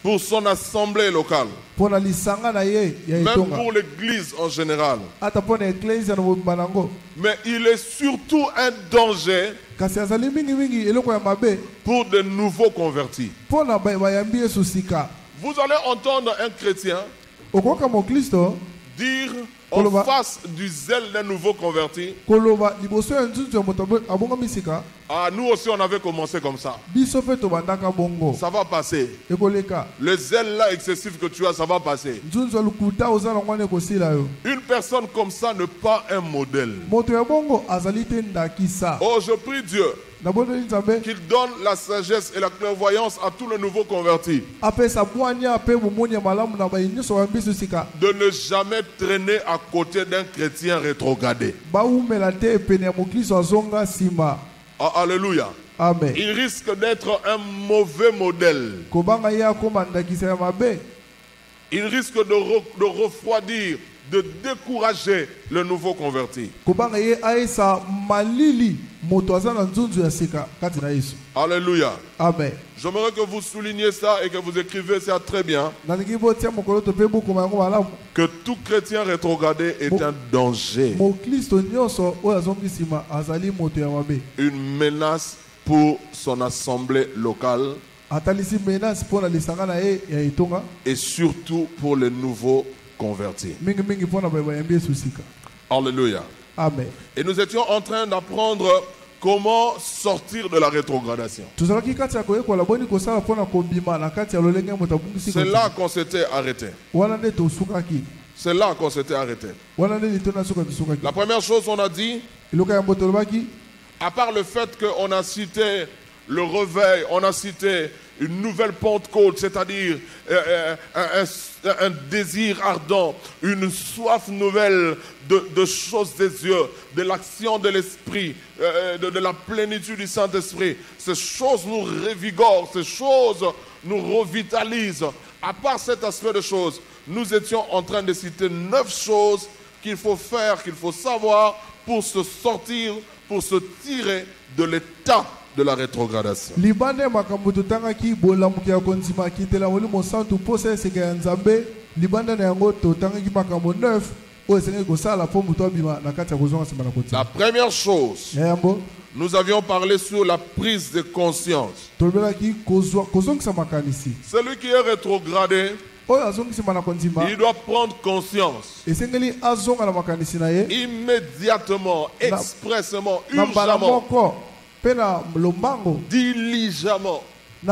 pour son assemblée locale, même pour l'église en général. Mais il est surtout un danger pour de nouveaux convertis. Vous allez entendre un chrétien dire en face du zèle d'un nouveau converti, ah, nous aussi on avait commencé comme ça. Ça va passer. Le zèle là excessif que tu as, ça va passer. Une personne comme ça n'est pas un modèle. Oh, je prie Dieu qu'il donne la sagesse et la clairvoyance à tous les nouveaux convertis de ne jamais traîner à côté d'un chrétien rétrogradé. Alléluia. Amen. Il risque d'être un mauvais modèle. Il risque de refroidir, de décourager le nouveau converti. Alléluia. Amen. J'aimerais que vous souligniez ça et que vous écrivez ça très bien. Que tout chrétien rétrogradé est un danger. Une menace pour son assemblée locale. Et surtout pour les nouveaux convertis. Alléluia. Amen. Et nous étions en train d'apprendre comment sortir de la rétrogradation. C'est là qu'on s'était arrêté. C'est là qu'on s'était arrêté. La première chose, on a dit, à part le fait qu'on a cité le réveil, on a cité une nouvelle Pentecôte, c'est-à-dire un désir ardent, une soif nouvelle de choses des yeux, de l'action de l'Esprit, de la plénitude du Saint-Esprit. Ces choses nous revigorent, ces choses nous revitalisent. À part cet aspect de choses, nous étions en train de citer 9 choses qu'il faut faire, qu'il faut savoir pour se sortir, pour se tirer de l'état de la rétrogradation. La première chose, nous avions parlé sur la prise de conscience. Celui qui est rétrogradé, il doit prendre conscience immédiatement, expressément, urgemment, diligemment de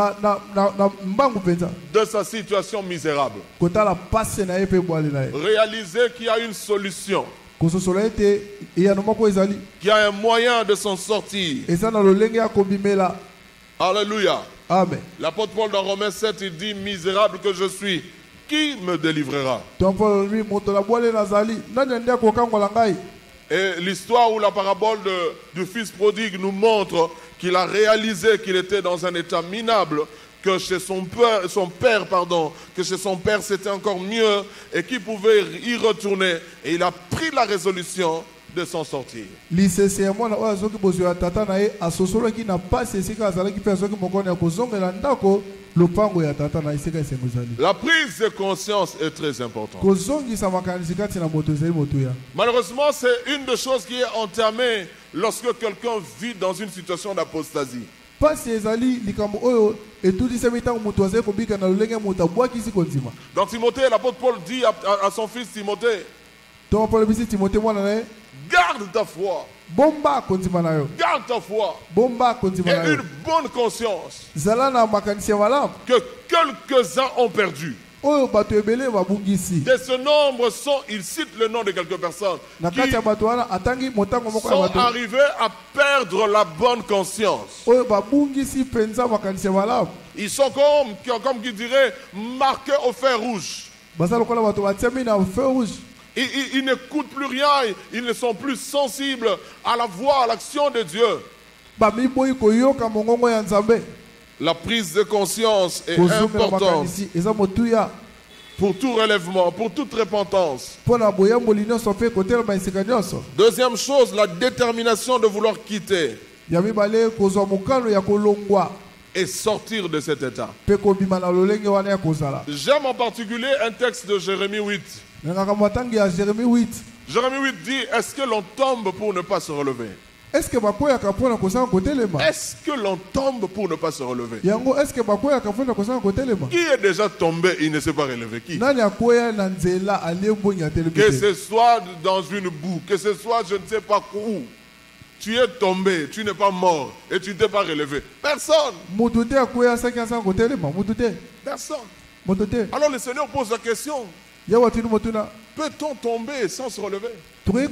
sa situation misérable. Réaliser qu'il y a une solution, qu'il y a un moyen de s'en sortir. Alléluia. Amen. L'apôtre Paul dans Romains 7, il dit: misérable que je suis, qui me délivrera? Et l'histoire ou la parabole du fils prodigue nous montre qu'il a réalisé qu'il était dans un état minable, que chez son père, que chez son père c'était encore mieux et qu'il pouvait y retourner. Et il a pris la résolution de s'en sortir. La prise de conscience est très importante. Malheureusement, c'est une des choses qui est entamée lorsque quelqu'un vit dans une situation d'apostasie. Dans Timothée, l'apôtre Paul dit à son fils Timothée: garde ta foi. Garde ta foi. Et une bonne conscience que quelques-uns ont perdu. De ce nombre ils citent le nom de quelques personnes qui sont arrivés à perdre la bonne conscience. Ils sont comme qui dirait marqués au fer rouge. Ils n'écoutent plus rien, ils ne sont plus sensibles à la voix, à l'action de Dieu. La prise de conscience est importante pour tout relèvement, pour toute repentance. Deuxième chose, la détermination de vouloir quitter. et sortir de cet état. J'aime en particulier un texte de Jérémie 8. Jérémie 8 dit, est-ce que l'on tombe pour ne pas se relever? Est-ce que l'on tombe pour ne pas se relever? Qui est déjà tombé, il ne s'est pas relevé? Qui? Que ce soit dans une boue, que ce soit je ne sais pas où, tu es tombé, tu n'es pas mort et tu ne t'es pas relevé. Personne. Personne. Alors le Seigneur pose la question. Peut-on tomber sans se relever? Bien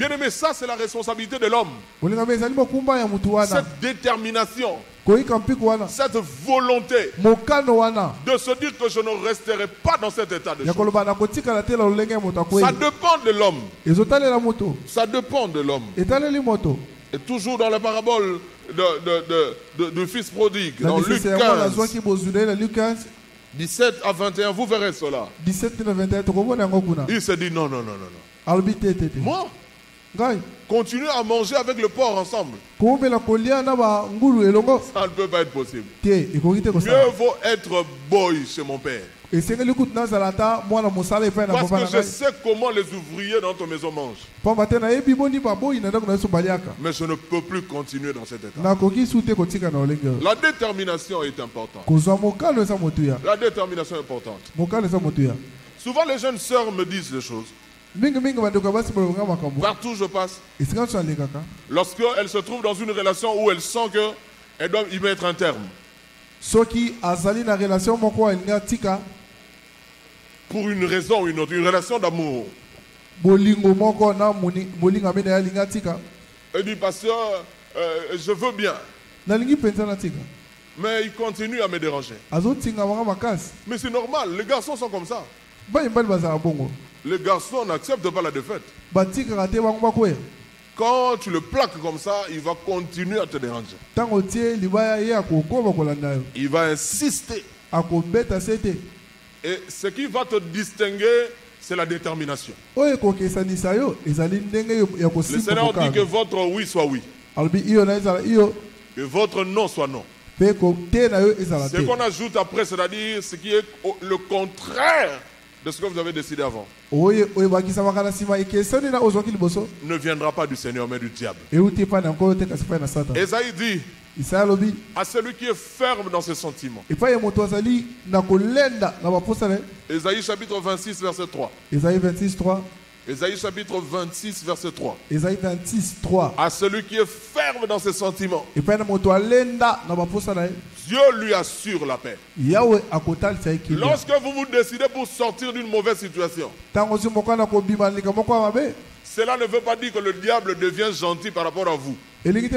aimé, ça c'est la responsabilité de l'homme. Cette détermination, cette volonté de se dire que je ne resterai pas dans cet état de choses. Ça dépend de l'homme. Ça dépend de l'homme. Et toujours dans la parabole du fils prodigue, dans Luc 15. 17 à 21, vous verrez cela. Il se dit non. Moi, continuer à manger avec le porc ensemble. Ça ne peut pas être possible. Mieux vaut être boy chez mon père. Parce que je sais comment les ouvriers dans ton maison mangent. Mais je ne peux plus continuer dans cet état. La détermination est importante. La détermination est importante. Souvent les jeunes sœurs me disent des choses. Partout où je passe, lorsqu'elles se trouvent dans une relation où elles sentent qu'elles doivent y mettre un terme. Pour une raison ou une autre, une relation d'amour. Elle dit, pasteur, je veux bien. Mais il continue à me déranger. Mais c'est normal, les garçons sont comme ça. Les garçons n'acceptent pas la défaite. Quand tu le plaques comme ça, il va continuer à te déranger. Il va insister. Et ce qui va te distinguer, c'est la détermination. Le Seigneur dit que votre oui soit oui. Que votre non soit non. Ce qu'on ajoute après, c'est-à-dire ce qui est le contraire de ce que vous avez décidé avant, ne viendra pas du Seigneur mais du diable. Esaïe dit à celui qui est ferme dans ses sentiments. Esaïe chapitre 26 verset 3. Esaïe chapitre 26 verset 3. Esaïe 26 3. À celui qui est ferme dans ses sentiments, Dieu lui assure la paix. Lorsque vous vous décidez pour sortir d'une mauvaise situation, cela ne veut pas dire que le diable devient gentil par rapport à vous. Ou lui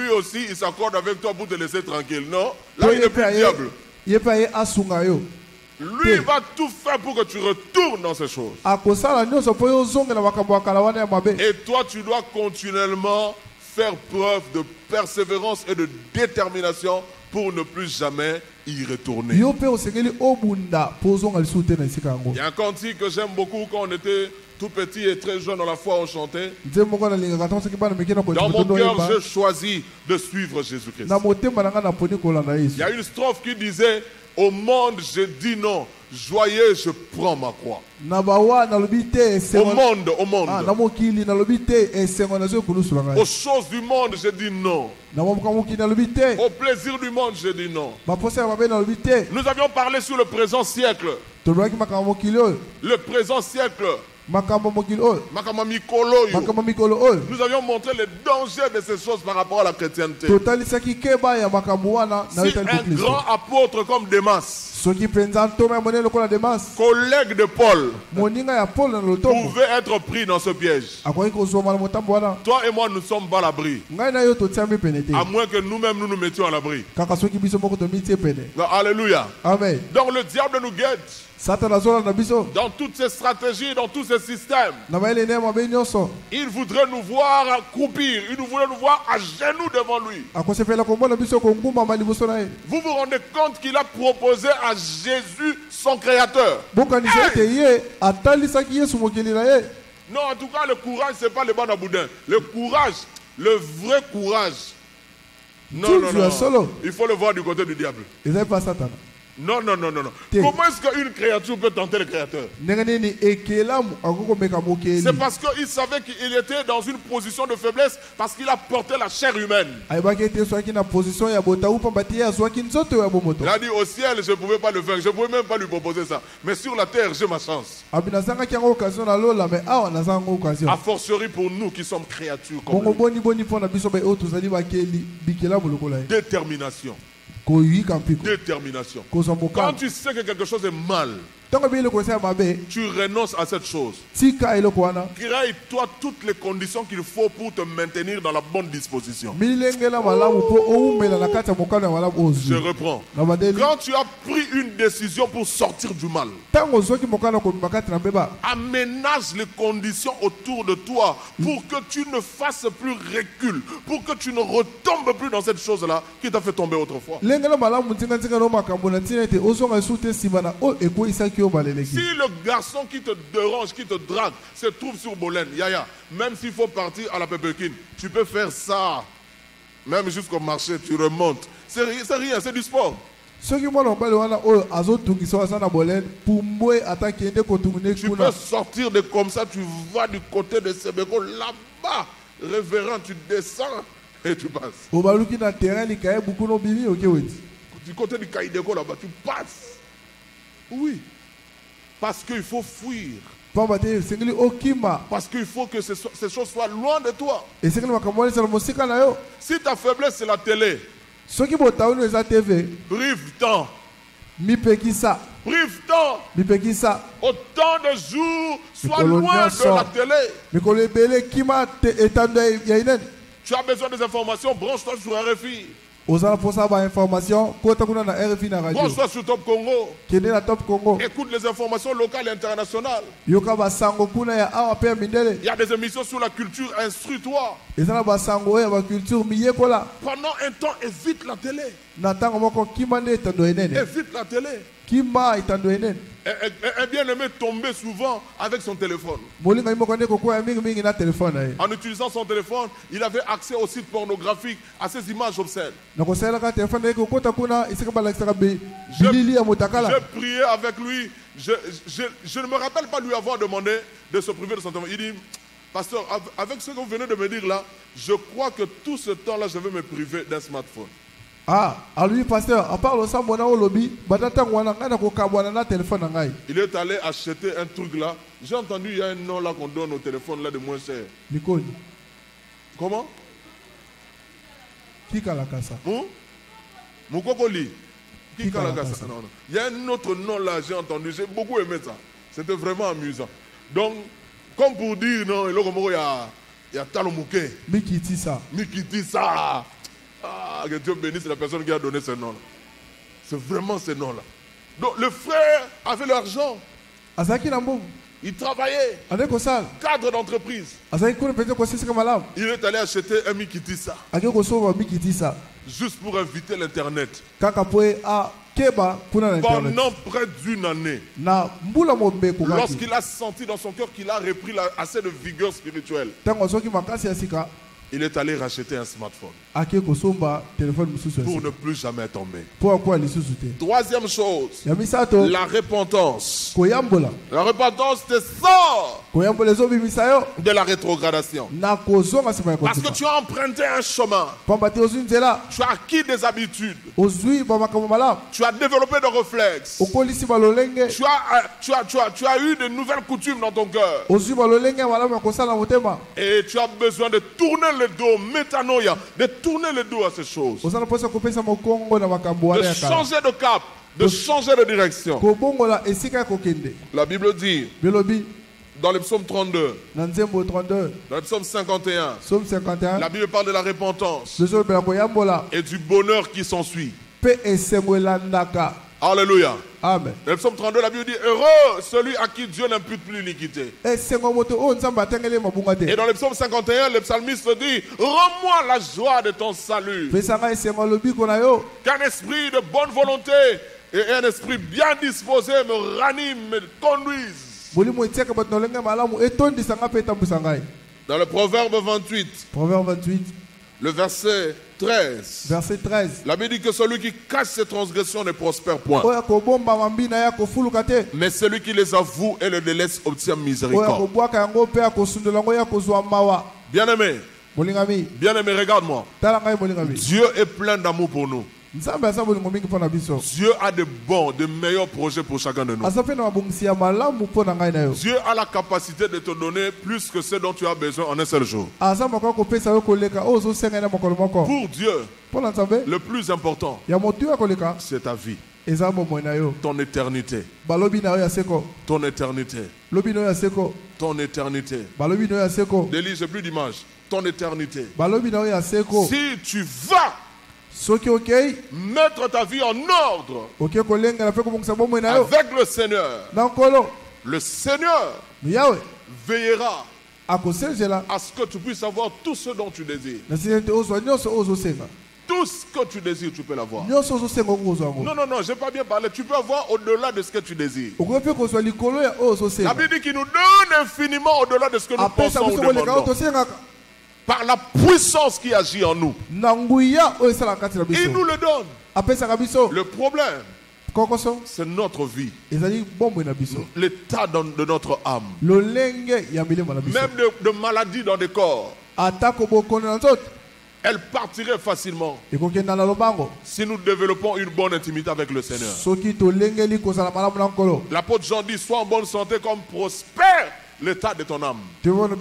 aussi il s'accorde avec toi pour te laisser tranquille. Non, là il n'est plus diable. Lui il va tout faire pour que tu retournes dans ces choses. Et toi tu dois continuellement faire preuve de persévérance et de détermination pour ne plus jamais y retourner. Il y a un cantique que j'aime beaucoup quand on était tout petit et très jeune dans la foi, on chantait. Dans mon cœur, j'ai choisi de suivre Jésus-Christ. Il y a une strophe qui disait: au monde, je dis non. Joyeux, je prends ma croix. Au monde. Aux choses du monde, je dis non. Au plaisir du monde, je dis non. Nous avions parlé sur le présent siècle. Le présent siècle. Nous avions montré les dangers de ces choses par rapport à la chrétienté. Si un grand apôtre comme Démas, collègue de Paul, pouvait être pris dans ce piège, toi et moi nous sommes pas à l'abri, à moins que nous-mêmes nous mettions à l'abri. Alléluia. Amen. Donc le diable nous guette dans toutes ces stratégies, dans tous ces systèmes. Il voudrait nous voir accroupir, il voudrait nous voir à genoux devant lui. Vous vous rendez compte qu'il a proposé à Jésus son créateur? Hey! Non, en tout cas, le courage, ce n'est pas le bon à boudin. Le courage, Le vrai courage. Non, non, non. Il faut le voir du côté du diable. Non, non, non, non, non. Comment est-ce qu'une créature peut tenter le Créateur? C'est parce qu'il savait qu'il était dans une position de faiblesse parce qu'il a porté la chair humaine. Il a dit au ciel, je ne pouvais pas le vaincre, je ne pouvais même pas lui proposer ça. Mais sur la terre, j'ai ma chance. A fortiori pour nous qui sommes créatures comme lui. Détermination. Détermination. Quand tu sais que quelque chose est mal, tu renonces à cette chose. Crée-toi toutes les conditions qu'il faut pour te maintenir dans la bonne disposition. Je reprends. Quand tu as pris une décision pour sortir du mal, aménage les conditions autour de toi pour que tu ne fasses plus recul, pour que tu ne retombes plus dans cette chose-là qui t'a fait tomber autrefois. Si le garçon qui te dérange, qui te drague, se trouve sur Bolène, Yaya, même s'il faut partir à la Pépékine, tu peux faire ça. Même jusqu'au marché, tu remontes. C'est rien, c'est du sport. Tu peux sortir de comme ça, tu vas du côté de Sebeko, là-bas, révérend, tu descends et tu passes. Du côté du Kaïdeko, là-bas, tu passes. Oui. Parce qu'il faut fuir. Parce qu'il faut que ces choses soient loin de toi. Si ta faiblesse c'est la télé, prive-t'en. Prive-t'en. Autant de jours, sois loin de la télé. Tu as besoin des informations, branche-toi sur RFI. Branche-toi sur Top Congo. Écoute les informations locales et internationales. Il y a des émissions sur la culture, instruis-toi. Pendant un temps, évite la télé. Évite la télé. Un bien-aimé tombait souvent avec son téléphone. En utilisant son téléphone, il avait accès aux sites pornographiques, à ces images obscènes. J'ai prié avec lui. Je ne me rappelle pas lui avoir demandé de se priver de son téléphone. Il dit, pasteur, avec ce que vous venez de me dire là, je crois que tout ce temps-là, je vais me priver d'un smartphone. Ah, à lui, pasteur, à part le sang, il est allé acheter un truc là. J'ai entendu, il y a un nom là qu'on donne au téléphone là de moins cher. Comment? Kikalakasa. Mukokoli. Kikalakasa. Non, non. Il y a un autre nom là, j'ai entendu. J'ai beaucoup aimé ça. C'était vraiment amusant. Donc, comme pour dire, non, il y a Talomouké. Mikitisa. Mikitisa. Ah, que Dieu bénisse la personne qui a donné ce nom-là. C'est vraiment ce nom-là. Donc le frère avait l'argent. Il travaillait. Cadre d'entreprise. Il est allé acheter un Mikitisa. Juste pour inviter l'Internet. Pendant près d'une année. Lorsqu'il a senti dans son cœur qu'il a repris assez de vigueur spirituelle, il est allé racheter un smartphone pour ne plus jamais tomber. Troisième chose, la repentance. La repentance te sort de la rétrogradation. Parce que tu as emprunté un chemin. Tu as acquis des habitudes. Tu as développé des réflexes. Tu as eu de nouvelles coutumes dans ton cœur. Et tu as besoin de tourner le dos, métanoïa, de tourner le dos à ces choses. De changer de cap, de changer de direction. La Bible dit dans le psaume 32, dans le psaume 51, la Bible parle de la repentance et du bonheur qui s'ensuit. Alléluia. Amen. Dans le psaume 32, la Bible dit heureux celui à qui Dieu n'impute plus l'iniquité. Et dans le psaume 51, le psalmiste dit rends-moi la joie de ton salut. Qu'un esprit de bonne volonté et un esprit bien disposé me ranime, me conduise. Dans le Proverbe 28. Proverbe 28. Le verset 13. Verset 13. La Bible dit que celui qui cache ses transgressions ne prospère point. Mais celui qui les avoue et les délaisse obtient miséricorde. Bien-aimé, regarde-moi. Dieu est plein d'amour pour nous. Dieu a de bons, de meilleurs projets pour chacun de nous. Dieu a la capacité de te donner plus que ce dont tu as besoin en un seul jour. Pour Dieu, le plus important, c'est ta vie. Ton éternité. Ton éternité. Ton éternité. Délie, j'ai plus d'image. Ton éternité. Si tu vas mettre ta vie en ordre avec le Seigneur, le Seigneur veillera à ce que tu puisses avoir tout ce dont tu désires. Tout ce que tu désires, tu peux l'avoir. Non, je n'ai pas bien parlé. Tu peux avoir au-delà de ce que tu désires. La Bible dit qu'il nous donne infiniment au-delà de ce que nous pensons ou demandons. Par la puissance qui agit en nous. Il nous le donne. Le problème, c'est notre vie. L'état de notre âme. Même de maladies dans des corps. Elle partirait facilement si nous développons une bonne intimité avec le Seigneur. L'apôtre Jean dit: sois en bonne santé comme prospère l'état de ton âme. Donc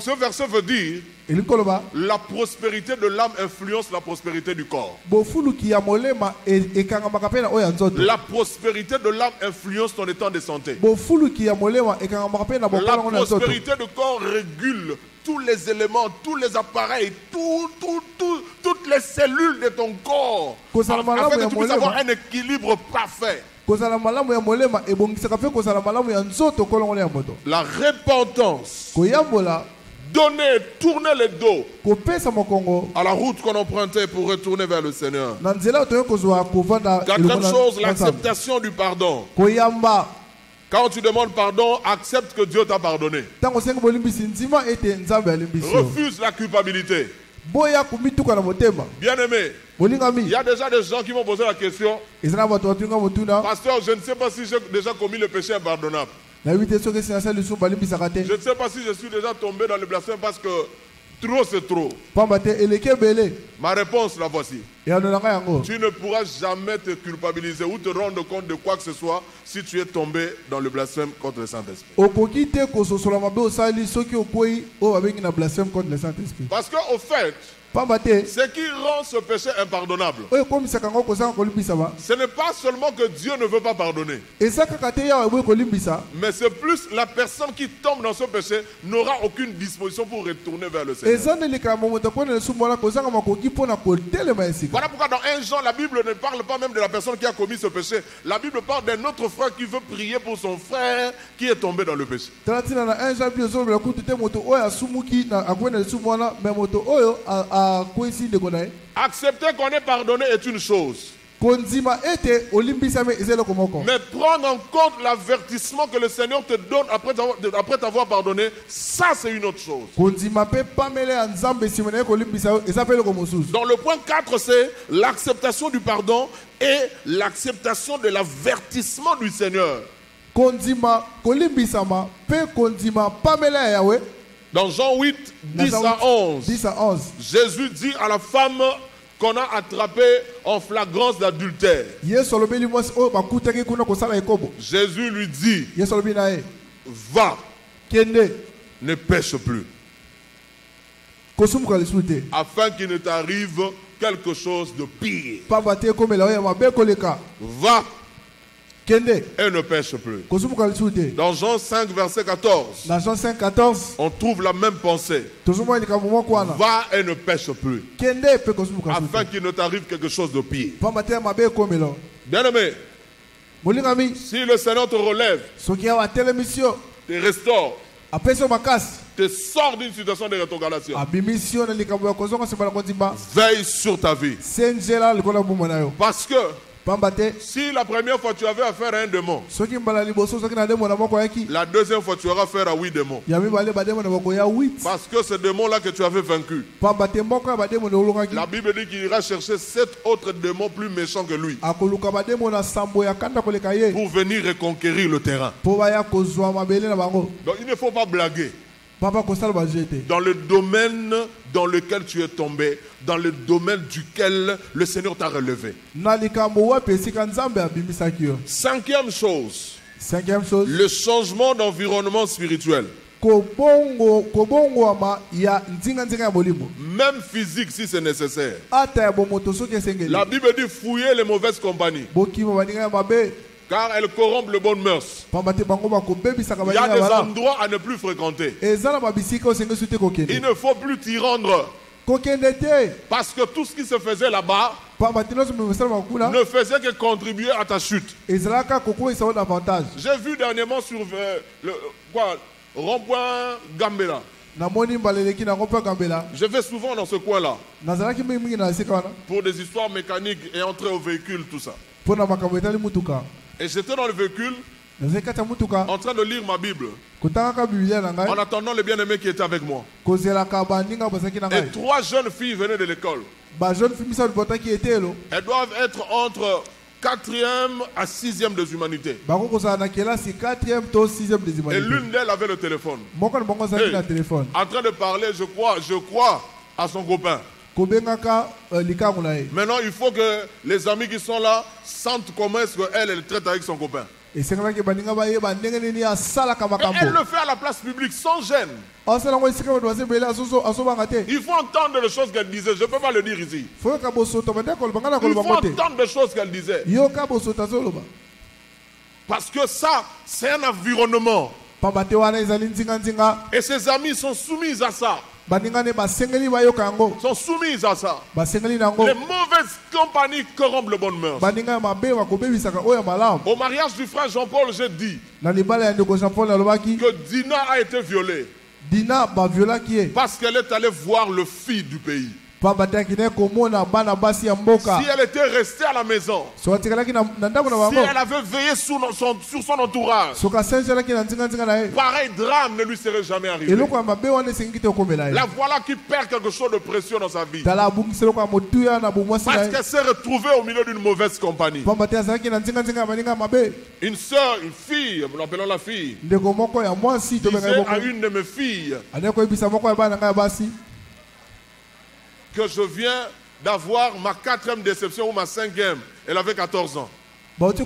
ce verset veut dire la prospérité de l'âme influence la prospérité du corps. La prospérité de l'âme influence ton état de santé. La prospérité du corps régule tous les éléments, tous les appareils, toutes les cellules de ton corps, afin que tu puisses avoir un équilibre parfait. La repentance, donner, tourner le dos à la route qu'on empruntait pour retourner vers le Seigneur. Quatrième chose, l'acceptation du pardon. Quand tu demandes pardon, accepte que Dieu t'a pardonné. Refuse la culpabilité. Bien-aimé, il y a déjà des gens qui m'ont posé la question: pasteur, je ne sais pas si j'ai déjà commis le péché impardonnable. Je ne sais pas si je suis déjà tombé dans le blasphème parce que trop c'est trop. Ma réponse, la voici. Tu ne pourras jamais te culpabiliser ou te rendre compte de quoi que ce soit si tu es tombé dans le blasphème contre le Saint-Esprit. Parce qu'au fait, ce qui rend ce péché impardonnable, ce n'est pas seulement que Dieu ne veut pas pardonner, mais c'est plus la personne qui tombe dans ce péché n'aura aucune disposition pour retourner vers le Seigneur. Voilà pourquoi dans 1 Jean, la Bible ne parle pas même de la personne qui a commis ce péché. La Bible parle d'un autre frère qui veut prier pour son frère qui est tombé dans le péché. Accepter qu'on est pardonné est une chose, mais prendre en compte l'avertissement que le Seigneur te donne après t'avoir pardonné, ça c'est une autre chose. Donc le point 4, c'est l'acceptation du pardon et l'acceptation de l'avertissement du Seigneur. Dans Jean 8, 10 à 11, Jésus dit à la femme qu'on a attrapée en flagrance d'adultère. Jésus lui dit: va, ne pêche plus, afin qu'il ne t'arrive quelque chose de pire. Va et ne pêche plus. Dans Jean 5, verset 14, on trouve la même pensée. Va et ne pêche plus, afin qu'il ne t'arrive quelque chose de pire. Bien-aimé, si le Seigneur te relève, te restaure, te sort d'une situation de rétrogradation, veille sur ta vie. Parce que Si la première fois tu avais affaire à un démon, la deuxième fois tu auras affaire à 8 démons. Parce que ce démon-là que tu avais vaincu, la Bible dit qu'il ira chercher 7 autres démons plus méchants que lui pour venir reconquérir le terrain. Donc il ne faut pas blaguer. Dans le domaine dans lequel tu es tombé, dans le domaine duquel le Seigneur t'a relevé. Cinquième chose, le changement d'environnement spirituel. Même physique si c'est nécessaire. La Bible dit fouiller les mauvaises compagnies, car elles corrompent le bon mœurs. Il y a des endroits à ne plus fréquenter. Il ne faut plus t'y rendre. Parce que tout ce qui se faisait là-bas ne faisait que contribuer à ta chute. J'ai vu dernièrement sur le rond-point Gambela. Je vais souvent dans ce coin-là pour des histoires mécaniques et entrer au véhicule, tout ça. Et j'étais dans le véhicule en train de lire ma Bible en attendant le bien-aimé qui était avec moi. Et 3 jeunes filles venaient de l'école. Elles doivent être entre 4e à 6e des humanités. Et l'une d'elles avait le téléphone. En train de parler, je crois à son copain. Maintenant, il faut que les amis qui sont là sentent comment est-ce qu'elle traite avec son copain. Et elle le fait à la place publique sans gêne. Il faut entendre les choses qu'elle disait. Je ne peux pas le dire ici. Il faut entendre les choses qu'elle disait. Parce que ça, c'est un environnement. Et ses amis sont soumis à ça. Sont soumises à ça. Les mauvaises compagnies corrompent le bon mœurs. Au mariage du frère Jean-Paul, j'ai dit que Dina a été violée parce qu'elle est allée voir le fils du pays. Si elle était restée à la maison, si elle avait veillé sur son entourage, pareil drame ne lui serait jamais arrivé. La voilà qui perd quelque chose de précieux dans sa vie parce qu'elle s'est retrouvée au milieu d'une mauvaise compagnie. Une soeur, une fille, nous l'appelons la fille, disait à une de mes filles que je viens d'avoir ma 4e déception ou ma 5e. Elle avait 14 ans. Donc elle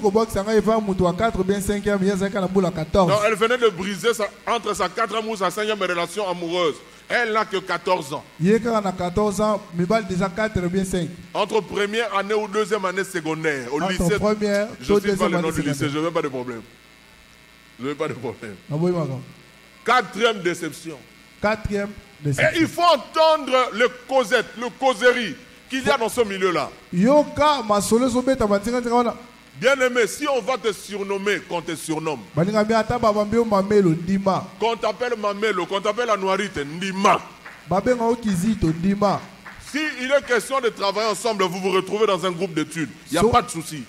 venait de briser entre sa 4e ou sa 5e relation amoureuse. Elle n'a que 14 ans. Entre première année ou 2e année secondaire. Au lycée, je ne sais pas le nom du lycée, je n'ai pas de problème. Je n'ai pas de problème. 4e déception. Et il faut entendre le causette, le causerie qu'il y a dans ce milieu-là. Bien aimé, si on va te surnommer, qu'on te surnomme. Qu'on t'appelle Mamelo, qu'on t'appelle Anouarite, Ndima. Si il est question de travailler ensemble, vous vous retrouvez dans un groupe d'études, il n'y a pas de souci.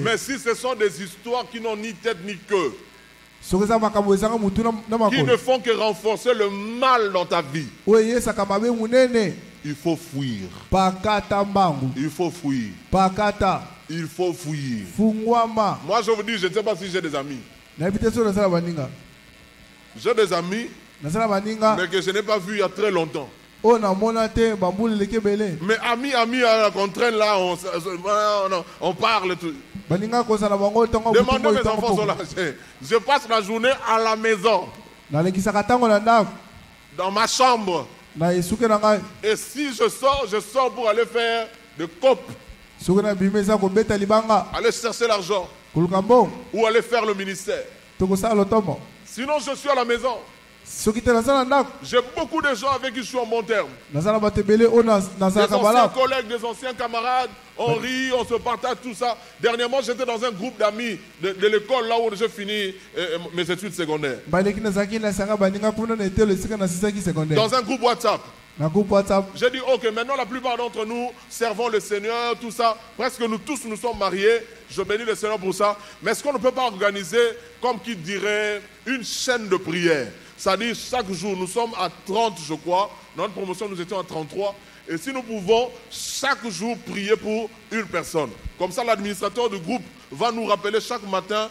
Mais si ce sont des histoires qui n'ont ni tête ni queue, qui ne font que renforcer le mal dans ta vie, il faut fuir. Il faut fuir. Il faut fuir. Moi je vous dis, je ne sais pas si j'ai des amis. J'ai des amis, mais que je n'ai pas vu il y a très longtemps. Mais amis qu'on traîne là, on parle tout. Demandez mes enfants sont là. Je passe la journée à la maison, dans ma chambre. Et si je sors pour aller faire des copes, aller chercher l'argent ou aller faire le ministère. Sinon je suis à la maison. J'ai beaucoup de gens avec qui je suis en bon terme. Des anciens collègues, des anciens camarades. On rit, on se partage tout ça. Dernièrement, j'étais dans un groupe d'amis de l'école là où j'ai fini mes études secondaires. Dans un groupe WhatsApp. J'ai dit, ok, maintenant la plupart d'entre nous servons le Seigneur, tout ça. Presque nous tous nous sommes mariés. Je bénis le Seigneur pour ça. Mais est-ce qu'on ne peut pas organiser, comme qui dirait, une chaîne de prière? C'est-à-dire, chaque jour, nous sommes à 30, je crois. Dans notre promotion, nous étions à 33. Et si nous pouvons chaque jour prier pour une personne. Comme ça, l'administrateur du groupe va nous rappeler chaque matin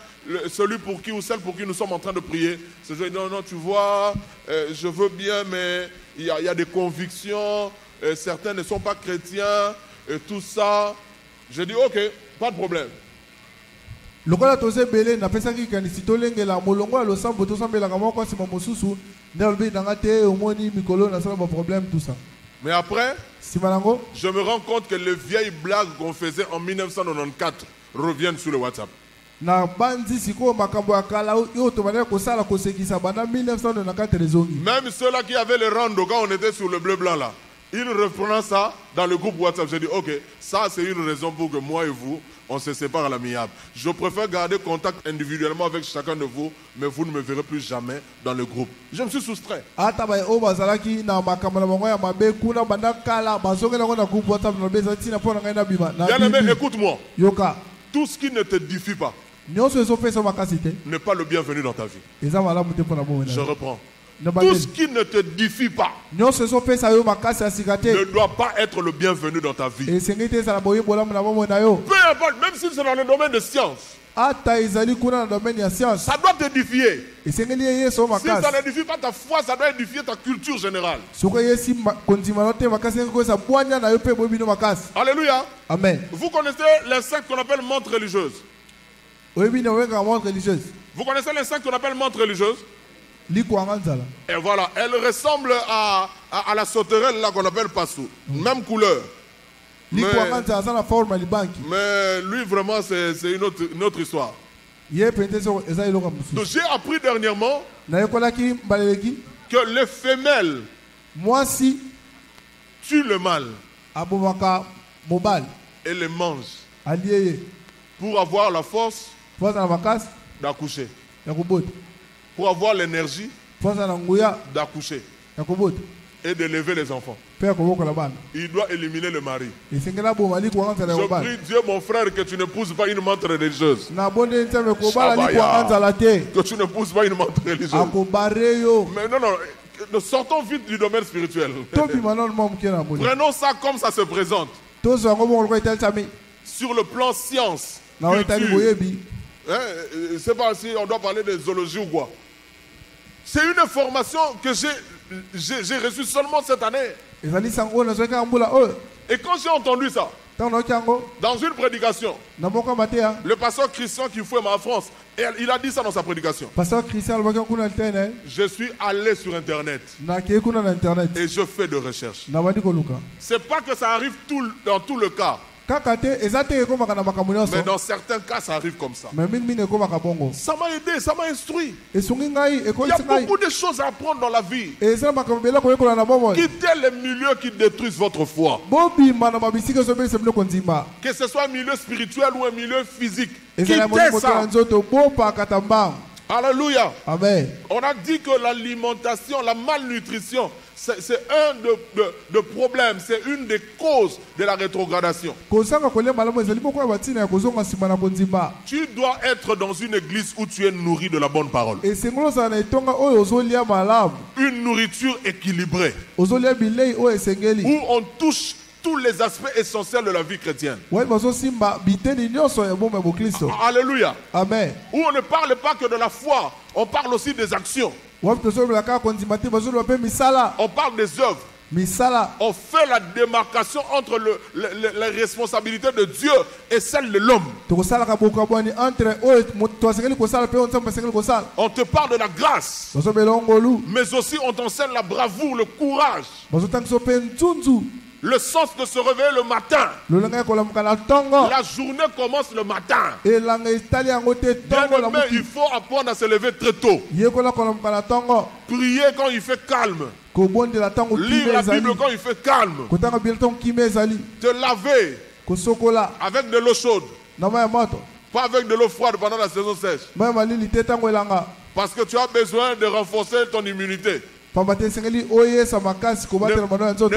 celui pour qui ou celle pour qui nous sommes en train de prier. C'est je dis, non, tu vois, je veux bien, mais il y a des convictions, certains ne sont pas chrétiens, et tout ça. Je dis, ok, pas de problème. Lokola toze belé na pesa ki kanisi tolengela molongo ya losambo tosambela kama kwa sima mosusu ndalbe nangate omoni mikolo na sala ba problème tout ça. Mais après, je me rends compte que les vieilles blagues qu'on faisait en 1994 reviennent sur le WhatsApp. Na bandi siko makambo ya kala yo to bana ko sala ko sekisa bana 1994 rezongi. Même ceux-là qui avaient le rando quand on était sur le bleu blanc là, ils reprennent ça dans le groupe WhatsApp. J'ai dit OK, ça c'est une raison pour que moi et vous on se sépare à l'amiable. Je préfère garder contact individuellement avec chacun de vous, mais vous ne me verrez plus jamais dans le groupe. Je me suis soustrait. Bien-aimé, écoute-moi. Tout ce qui ne te défie pas n'est pas le bienvenu dans ta vie. Je reprends. Tout ce qui ne te défie pas ne doit pas être le bienvenu dans ta vie. Peu importe, même si c'est dans le domaine de science. Ça doit te défier. Si ça ne défie pas ta foi, ça doit édifier ta culture générale. Alléluia. Amen. Vous connaissez les sectes qu'on appelle montres religieuses. Vous connaissez les sectes qu'on appelle montres religieuses? Et voilà, elle ressemble à la sauterelle là qu'on appelle Passou. Même couleur. Mais lui vraiment c'est une autre histoire. Donc j'ai appris dernièrement que les femelles tuent le mâle et les mangent pour avoir la force d'accoucher. Pour avoir l'énergie d'accoucher et d'élever les enfants. Il doit éliminer le mari. Je prie Dieu, mon frère, que tu n'épouses pas une montre religieuse. Que tu n'épouses pas une montre religieuse. Mais non, sortons vite du domaine spirituel. Prenons ça comme ça se présente. Sur le plan science. Je ne sais pas si on doit parler de zoologie ou quoi. C'est une information que j'ai reçue seulement cette année. Et quand j'ai entendu ça, dans une prédication, le pasteur Christian qui fouet ma France, il a dit ça dans sa prédication. Je suis allé sur Internet et je fais de recherches. C'est pas que ça arrive dans tout le cas. Mais dans certains cas, ça arrive comme ça. Ça m'a aidé, ça m'a instruit. Il y a beaucoup de choses à apprendre dans la vie. Quittez les milieux qui détruisent votre foi. Que ce soit un milieu spirituel ou un milieu physique. Quittez ça. Alléluia. Amen. On a dit que l'alimentation, la malnutrition, c'est un de problèmes, c'est une des causes de la rétrogradation. Tu dois être dans une église où tu es nourri de la bonne parole. Une nourriture équilibrée. Où on touche tous les aspects essentiels de la vie chrétienne. Alléluia. Amen. Où on ne parle pas que de la foi, on parle aussi des actions. On parle des œuvres. On fait la démarcation entre les responsabilités de Dieu et celles de l'homme. On te parle de la grâce, mais aussi on t'enseigne la bravoure, le courage, le sens de se réveiller le matin. La journée commence le matin. Bien-aimé, il faut apprendre à se lever très tôt. Prier quand il fait calme. Lire la Bible quand il fait calme. Te laver avec de l'eau chaude. Pas avec de l'eau froide pendant la saison sèche. Parce que tu as besoin de renforcer ton immunité. Ne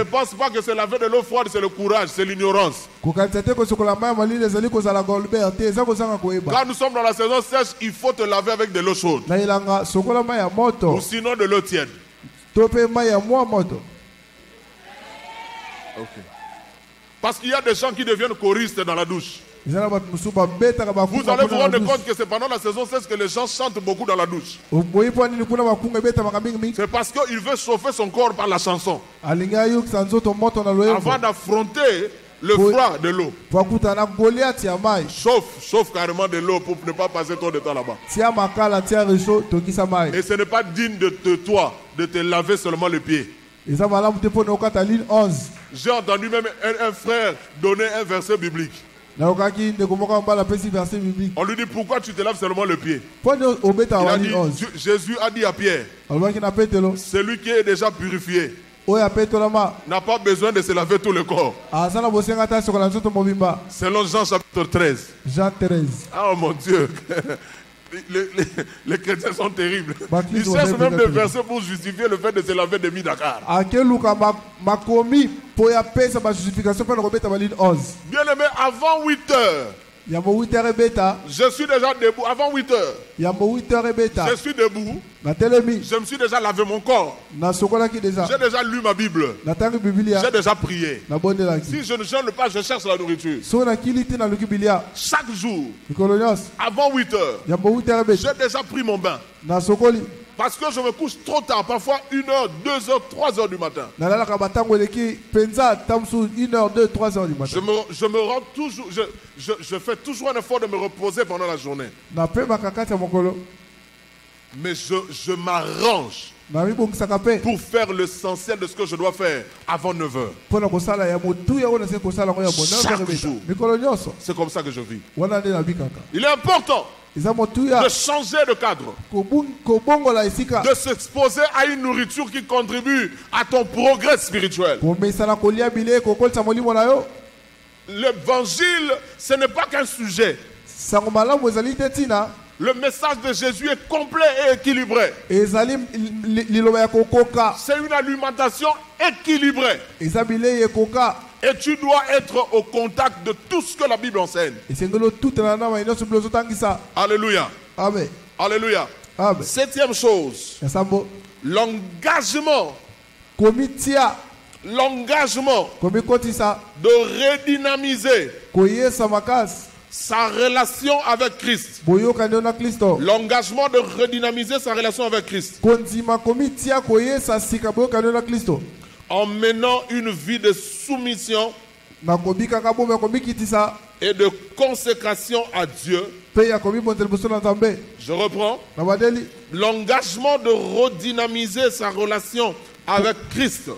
pense pas que c'est laver de l'eau froide, c'est le courage, c'est l'ignorance. Quand nous sommes dans la saison sèche, il faut te laver avec de l'eau chaude. Ou sinon de l'eau tiède. Okay. Parce qu'il y a des gens qui deviennent choristes dans la douche. Vous allez vous rendre compte que c'est pendant la saison sèche que les gens chantent beaucoup dans la douche. C'est parce qu'il veut chauffer son corps par la chanson avant d'affronter le froid de l'eau. Chauffe carrément de l'eau pour ne pas passer trop de temps là-bas. Et ce n'est pas digne de toi de te laver seulement les pieds. J'ai entendu même un frère donner un verset biblique. On lui dit pourquoi tu te laves seulement le pied. Il a dit, Jésus a dit à Pierre, celui qui est déjà purifié n'a pas besoin de se laver tout le corps. Selon Jean chapitre 13. Jean 13. Oh mon Dieu. Les chrétiens sont terribles. Ils cherchent même des versets pour justifier le fait de se laver de mi-Dakar. Bien aimé, avant 8 heures, je suis déjà debout. Avant 8 heures, je suis debout. Je me suis déjà lavé mon corps. J'ai déjà lu ma Bible. J'ai déjà prié. Si je ne jeûne pas, je cherche la nourriture. Chaque jour, avant 8 heures, j'ai déjà pris mon bain. Parce que je me couche trop tard, parfois 1h, 2h, 3h du matin. Je me rends toujours, je fais toujours un effort de me reposer pendant la journée. Mais je m'arrange pour faire l'essentiel de ce que je dois faire avant 9h. Chaque jour. C'est comme ça que je vis. Il est important de changer de cadre, de s'exposer à une nourriture qui contribue à ton progrès spirituel. L'évangile, ce n'est pas qu'un sujet. Le message de Jésus est complet et équilibré. C'est une alimentation équilibrée. Et tu dois être au contact de tout ce que la Bible enseigne. Alléluia. Amen. Alléluia. Amen. 7e chose. L'engagement. L'engagement de redynamiser sa relation avec Christ. L'engagement de redynamiser sa relation avec Christ. En menant une vie de soumission et de consécration à Dieu. Je reprends. L'engagement de redynamiser sa relation avec Christ.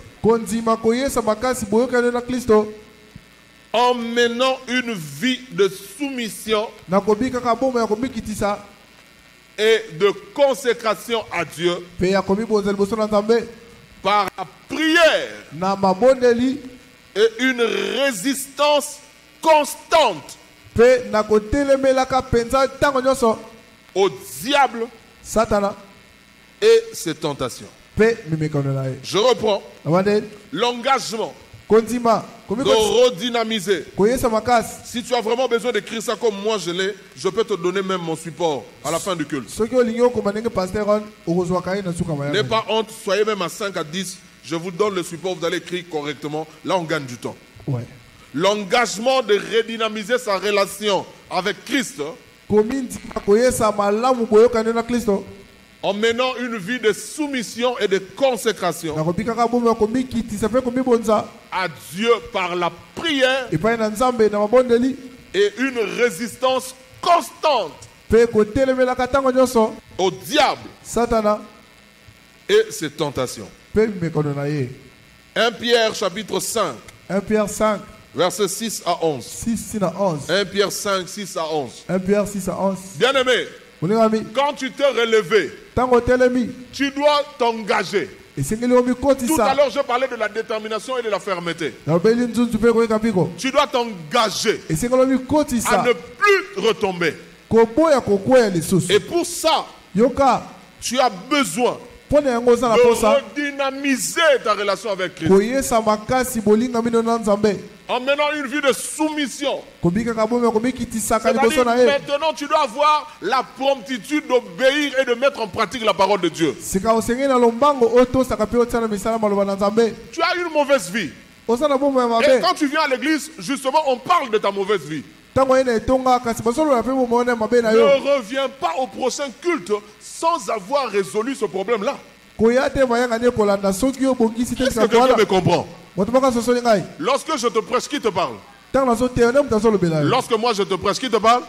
En menant une vie de soumission et de consécration à Dieu par la prière et une résistance constante au diable et ses tentations. Je reprends. L'engagement de redynamiser. Si tu as vraiment besoin d'écrire ça comme moi je l'ai, je peux te donner même mon support à la fin du culte. N'ayez pas honte, soyez même à 5 à 10. Je vous donne le support, vous allez écrire correctement. Là, on gagne du temps. Ouais. L'engagement de redynamiser sa relation avec Christ en menant une vie de soumission et de consécration à Dieu par la prière et une résistance constante au diable et ses tentations. 1 Pierre chapitre 5. 1 Pierre 5. Versets 6 à 11. 6 à 11. 1 Pierre 5, 6 à 11. 1 Pierre 6 à 11. Bien-aimé, quand tu t'es relevé, tu dois t'engager. Tout à l'heure, je parlais de la détermination et de la fermeté. Tu dois t'engager à ne plus retomber. Et pour ça, tu as besoin redynamiser ta relation avec Christ. En menant une vie de soumission. C'est-à-dire, maintenant tu dois avoir la promptitude d'obéir et de mettre en pratique la parole de Dieu. Tu as une mauvaise vie. Et quand tu viens à l'église, justement, on parle de ta mauvaise vie. Ne reviens pas au prochain culte sans avoir résolu ce problème-là. Est-ce que quelqu'un me comprend? Lorsque je te prêche, qui te parle? Lorsque moi je te prêche, qui te parle?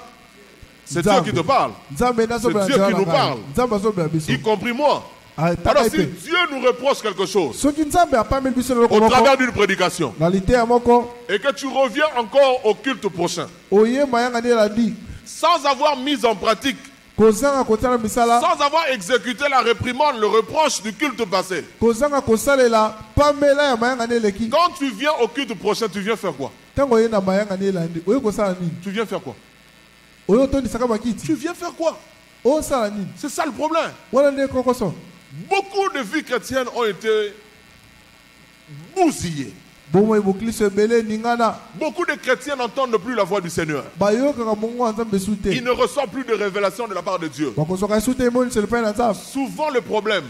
C'est Dieu qui te parle. C'est Dieu qui nous parle, y compris moi. Alors si Dieu nous reproche quelque chose au travers d'une prédication et que tu reviens encore au culte prochain sans avoir mis en pratique, sans avoir exécuté la réprimande, le reproche du culte passé, quand tu viens au culte prochain, tu viens faire quoi? Tu viens faire quoi? Tu viens faire quoi? C'est ça le problème. Beaucoup de vies chrétiennes ont été bousillées. Beaucoup de chrétiens n'entendent plus la voix du Seigneur. Ils ne reçoivent plus de révélation de la part de Dieu. Souvent le problème,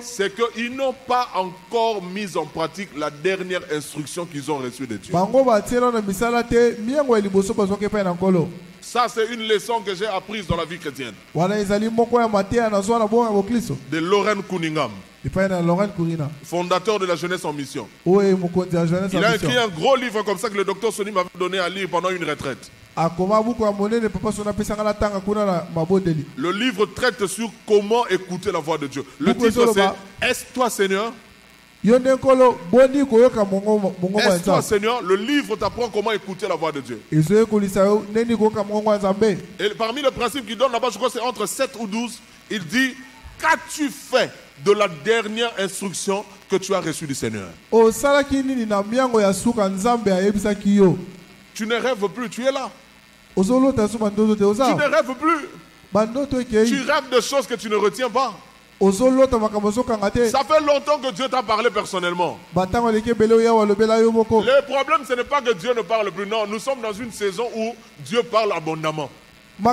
c'est qu'ils n'ont pas encore mis en pratique la dernière instruction qu'ils ont reçue de Dieu. Ça, c'est une leçon que j'ai apprise dans la vie chrétienne. De Loren Cunningham, fondateur de la jeunesse en mission. Il a écrit un gros livre comme ça que le docteur Sony m'avait donné à lire pendant une retraite. Le livre traite sur comment écouter la voix de Dieu. Le titre c'est « Est-ce toi Seigneur ?» Est-ce Seigneur, le livre t'apprend comment écouter la voix de Dieu. Et parmi les principes qu'il donne là-bas, je crois que c'est entre 7 ou 12, il dit: qu'as-tu fait de la dernière instruction que tu as reçue du Seigneur? Tu ne rêves plus, tu es là. Tu ne rêves plus. Tu rêves de choses que tu ne retiens pas. Ça fait longtemps que Dieu t'a parlé personnellement. Le problème, ce n'est pas que Dieu ne parle plus. Non, nous sommes dans une saison où Dieu parle abondamment. Il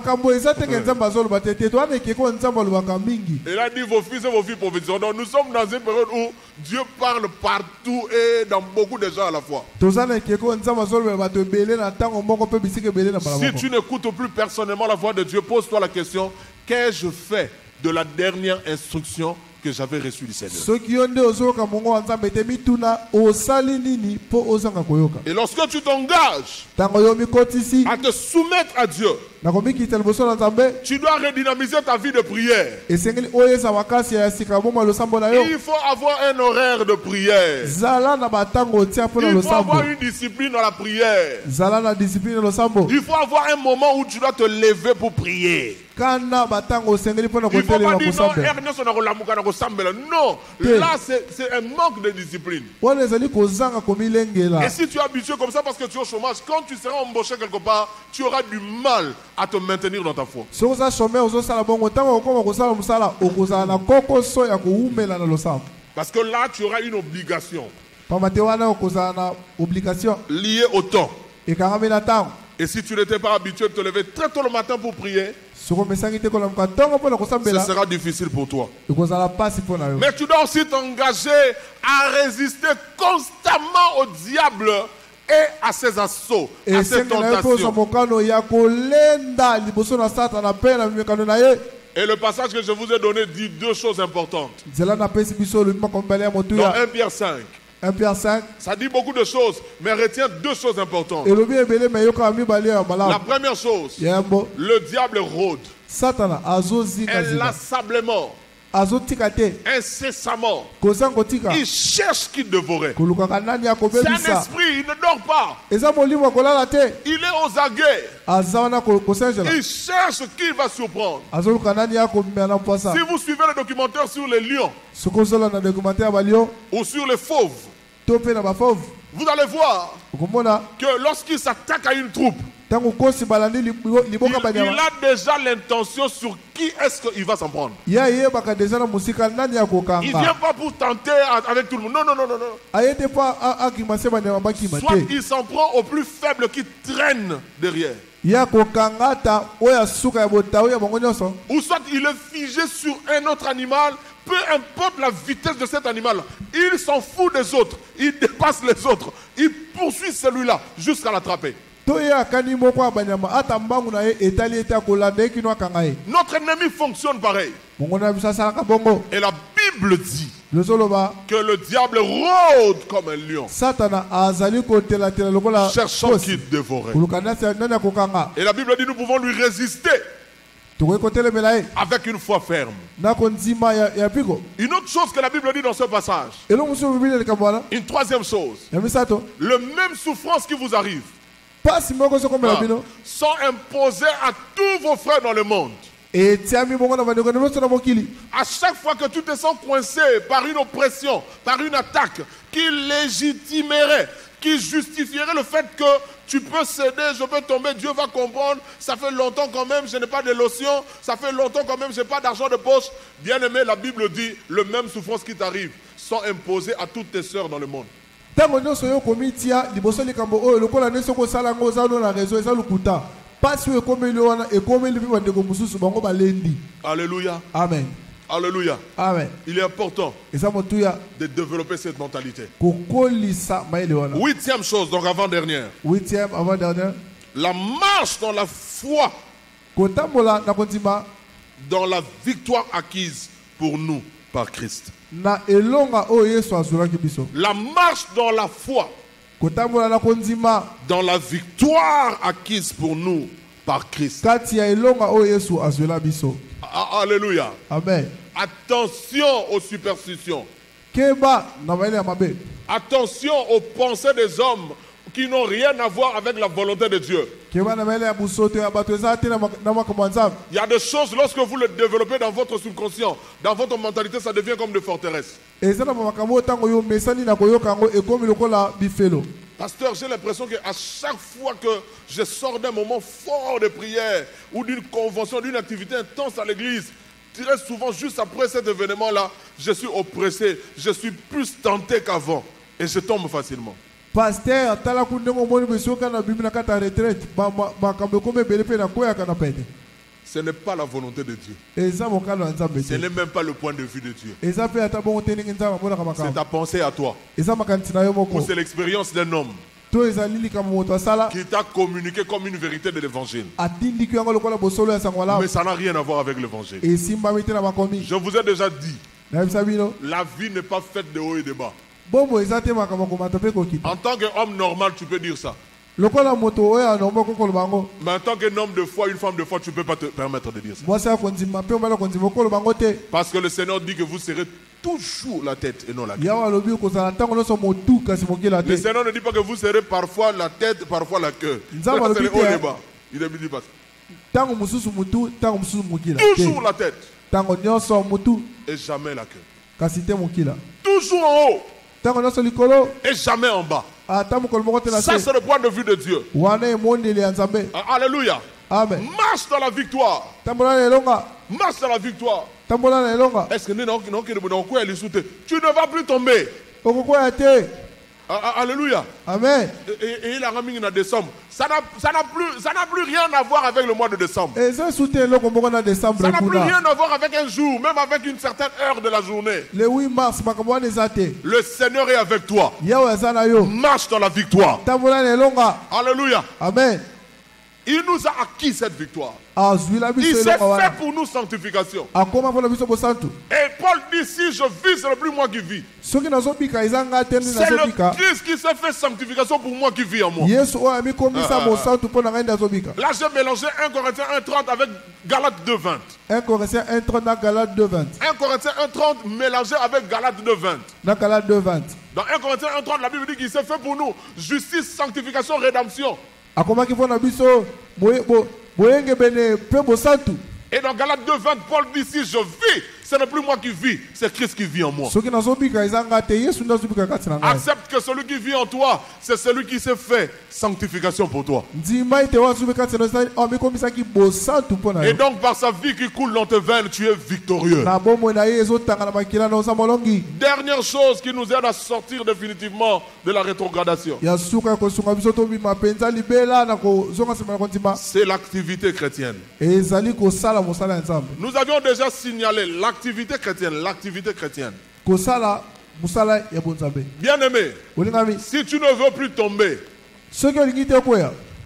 a dit vos fils et vos filles prophétisent. Donc nous sommes dans une période où Dieu parle partout et dans beaucoup de gens à la fois. Si tu n'écoutes plus personnellement la voix de Dieu, pose-toi la question: qu'ai-je fait de la dernière instruction que j'avais reçue du Seigneur? Et lorsque tu t'engages à te soumettre à Dieu, tu dois redynamiser ta vie de prière. Il faut avoir un horaire de prière. Il faut avoir une discipline dans la prière. Il faut avoir un moment où tu dois te lever pour prier. Il ne faut pas dire non, là c'est un manque de discipline. Et si tu es habitué comme ça parce que tu es au chômage, quand tu seras embauché quelque part, tu auras du mal à te maintenir dans ta foi. Parce que là tu auras une obligation liée au temps. Et si tu n'étais pas habitué de te lever très tôt le matin pour prier, ce sera difficile pour toi. Mais tu dois aussi t'engager à résister constamment au diable et à ses assauts, à ses tentations. Et le passage que je vous ai donné dit deux choses importantes. Dans 1 Pierre 5. 1 Pierre 5. Ça dit beaucoup de choses, mais retiens deux choses importantes. La première chose, le diable rôde inlassablement, incessamment. Il cherche qui dévorer. C'est un esprit, il ne dort pas. Il est aux aguets. Il cherche qui va surprendre. Si vous suivez le documentaire sur les lions ou sur les fauves, vous allez voir que lorsqu'il s'attaque à une troupe, Il a déjà l'intention sur qui est-ce qu'il va s'en prendre. Il ne vient pas pour tenter avec tout le monde. Non. Soit il s'en prend au plus faible qui traîne derrière. Ou soit il est figé sur un autre animal. Peu importe la vitesse de cet animal, il s'en fout des autres. Il dépasse les autres. Il poursuit celui-là jusqu'à l'attraper. Notre ennemi fonctionne pareil. Et la Bible dit que le diable rôde comme un lion, cherchant qui dévorer. Et la Bible dit nous pouvons lui résister avec une foi ferme. Une autre chose que la Bible dit dans ce passage, une troisième chose, le même souffrance qui vous arrive sont imposées à tous vos frères dans le monde. À chaque fois que tu te sens coincé par une oppression, par une attaque qui légitimerait, qui justifierait le fait que tu peux céder, je peux tomber, Dieu va comprendre, ça fait longtemps quand même, je n'ai pas de lotion, ça fait longtemps quand même, je n'ai pas d'argent de poche. Bien aimé, la Bible dit, le même souffrance qui t'arrive sont imposées à toutes tes sœurs dans le monde. Alléluia. Amen. Alléluia. Amen. Il est important de développer cette mentalité. 8e chose, donc avant-dernière. La marche dans la foi. Dans la victoire acquise pour nous par Christ. La marche dans la foi. Dans la victoire acquise pour nous par Christ. Alléluia. Amen. Attention aux superstitions. Attention aux pensées des hommes qui n'ont rien à voir avec la volonté de Dieu. Il y a des choses, lorsque vous les développez dans votre subconscient, dans votre mentalité, ça devient comme des forteresses. Pasteur, j'ai l'impression qu'à chaque fois que je sors d'un moment fort de prière ou d'une convention, d'une activité intense à l'église, très souvent, juste après cet événement-là, je suis oppressé, je suis plus tenté qu'avant et je tombe facilement. Pasteur, ce n'est pas la volonté de Dieu. Ce n'est même pas le point de vue de Dieu. C'est ta pensée à toi. Ou c'est l'expérience d'un homme qui t'a communiqué comme une vérité de l'évangile. Mais ça n'a rien à voir avec l'évangile. Je vous ai déjà dit, la vie n'est pas faite de haut et de bas. En tant qu'homme normal, tu peux dire ça. Mais en tant qu'un homme de foi, une femme de foi, tu ne peux pas te permettre de dire ça. Parce que le Seigneur dit que vous serez toujours la tête et non la queue. Le Seigneur ne dit pas que vous serez parfois la tête, parfois la queue. C'est le haut et bas. Il ne dit pas ça. Toujours la tête et jamais la queue. Toujours en haut et jamais en bas. Ça, c'est le point de vue de Dieu. Alléluia. Amen. Marche dans la victoire. Marche dans la victoire. Est-ce que tu ne vas plus tomber? Alléluia. Amen. Et il a ramené une décembre. Ça n'a plus rien à voir avec le mois de décembre. Ça n'a plus rien à voir avec un jour, même avec une certaine heure de la journée. Le 8 mars, le Seigneur est avec toi. Marche dans la victoire. Alléluia. Amen. Il nous a acquis cette victoire. Il s'est fait pour nous sanctification. Et Paul dit, si je vis, ce n'est plus moi qui vis. C'est le Christ qui s'est fait sanctification pour moi qui vis en moi. Là, j'ai mélangé 1 Corinthiens 1,30 avec Galates 2,20. 1 Corinthiens 1,30 Galates 2,20. 1 Corinthiens 1,30 mélangé avec Galates 2,20. Dans 1 Corinthiens 1,30, la Bible dit qu'il s'est fait pour nous justice, sanctification, rédemption. Et dans Galates 2,20, Paul dit, si je vis, ce n'est plus moi qui vis, c'est Christ qui vit en moi. Accepte que celui qui vit en toi, c'est celui qui s'est fait sanctification pour toi. Et donc par sa vie qui coule dans tes veines, tu es victorieux. Dernière chose qui nous aide à sortir définitivement de la rétrogradation, c'est l'activité chrétienne. Nous avions déjà signalé l'activité chrétienne. Bien aimé, si tu ne veux plus tomber,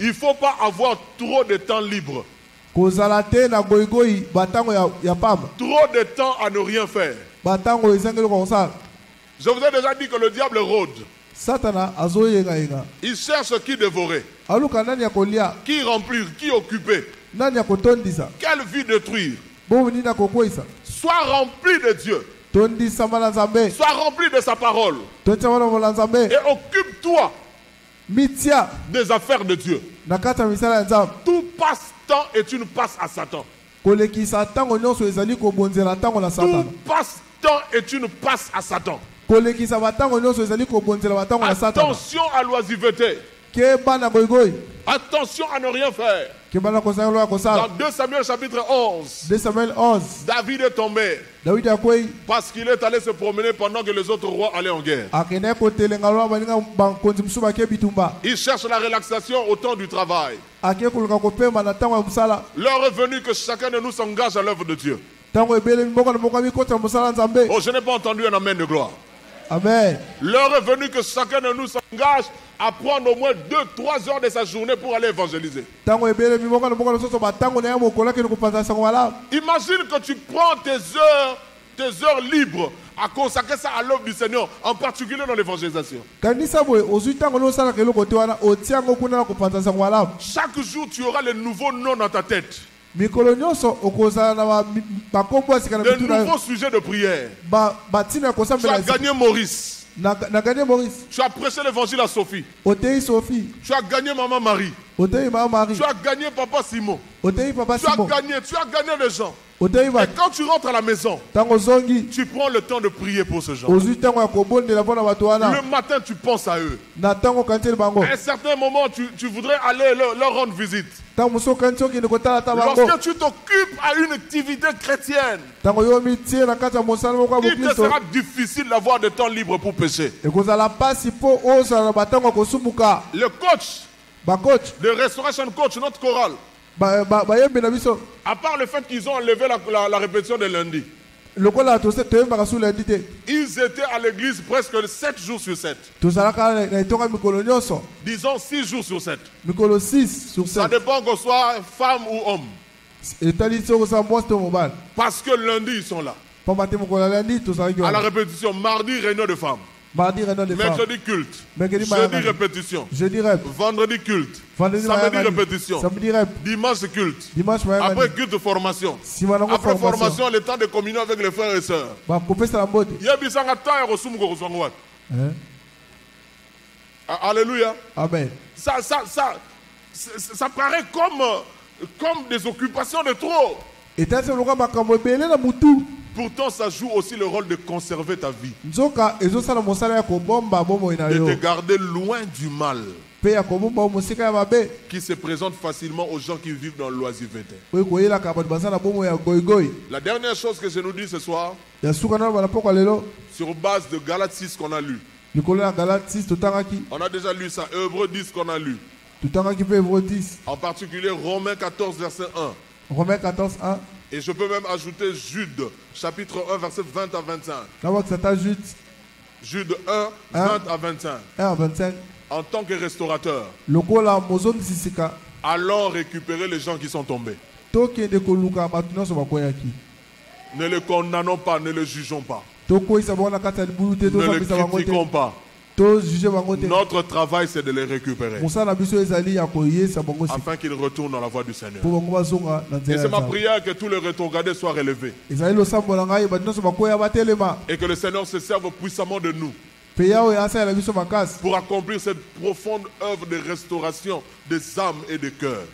il ne faut pas avoir trop de temps libre. Trop de temps à ne rien faire. Je vous ai déjà dit que le diable rôde. Il cherche qui dévorer, qui remplir, qui occuper, quelle vie détruire. Sois rempli de Dieu. Sois rempli de sa parole. Et occupe-toi des affaires de Dieu. Tout passe-temps est une passe à Satan. Tout passe-temps est une passe à Satan. Attention à l'oisiveté. Attention à ne rien faire. Dans 2 Samuel chapitre 11, David est tombé parce qu'il est allé se promener pendant que les autres rois allaient en guerre. Il cherche la relaxation au temps du travail. L'heure est venue que chacun de nous s'engage à l'œuvre de Dieu. Oh, je n'ai pas entendu un amen de gloire. Amen. L'heure est venue que chacun de nous s'engage à prendre au moins 2-3 heures de sa journée pour aller évangéliser. Imagine que tu prends tes heures libres à consacrer ça à l'œuvre du Seigneur, en particulier dans l'évangélisation. Chaque jour, tu auras les nouveaux noms dans ta tête. De nouveaux sujets de prière. Tu as gagné Maurice. Tu as prêché l'évangile à Sophie. Tu as gagné Maman Marie. Tu as gagné Papa Simon. Tu as gagné les gens. Et quand tu rentres à la maison, tu prends le temps de prier pour ces gens. Le matin, tu penses à eux. À un certain moment, tu voudrais aller leur rendre visite. Lorsque tu t'occupes à une activité chrétienne, il te sera difficile d'avoir de temps libre pour pécher. Le coach, le restoration coach, notre chorale, à part le fait qu'ils ont enlevé la répétition de lundi, ils étaient à l'église presque 7 jours sur 7. Disons 6 jours sur 7. Ça dépend qu'on soit femme ou homme. Parce que lundi ils sont là. À la répétition, mardi réunion de femmes. Mercredi culte. Jeudi répétition. Vendredi culte. Samedi répétition. Dimanche culte. Après culte de formation. Après formation, le temps de communion avec les frères et sœurs. Alléluia. Amen. Ça paraît comme des occupations de trop. Pourtant, ça joue aussi le rôle de conserver ta vie. De te garder loin du mal qui se présente facilement aux gens qui vivent dans l'oisiveté. La dernière chose que je nous dis ce soir, sur base de Galates 6 qu'on a lu. On a déjà lu ça, Hébreux 10 qu'on a lu. En particulier Romains 14 verset 1. Romains 14 1. Et je peux même ajouter Jude, chapitre 1, verset 20 à 25. Jude 1, 20 à 25. En tant que restaurateur, allons récupérer les gens qui sont tombés. Ne les condamnons pas, ne les jugeons pas. Ne les critiquons pas. Notre travail, c'est de les récupérer afin qu'ils retournent dans la voie du Seigneur. Et c'est ma prière que tous les rétrogradés soient relevés et que le Seigneur se serve puissamment de nous pour accomplir cette profonde œuvre de restauration des âmes et des cœurs.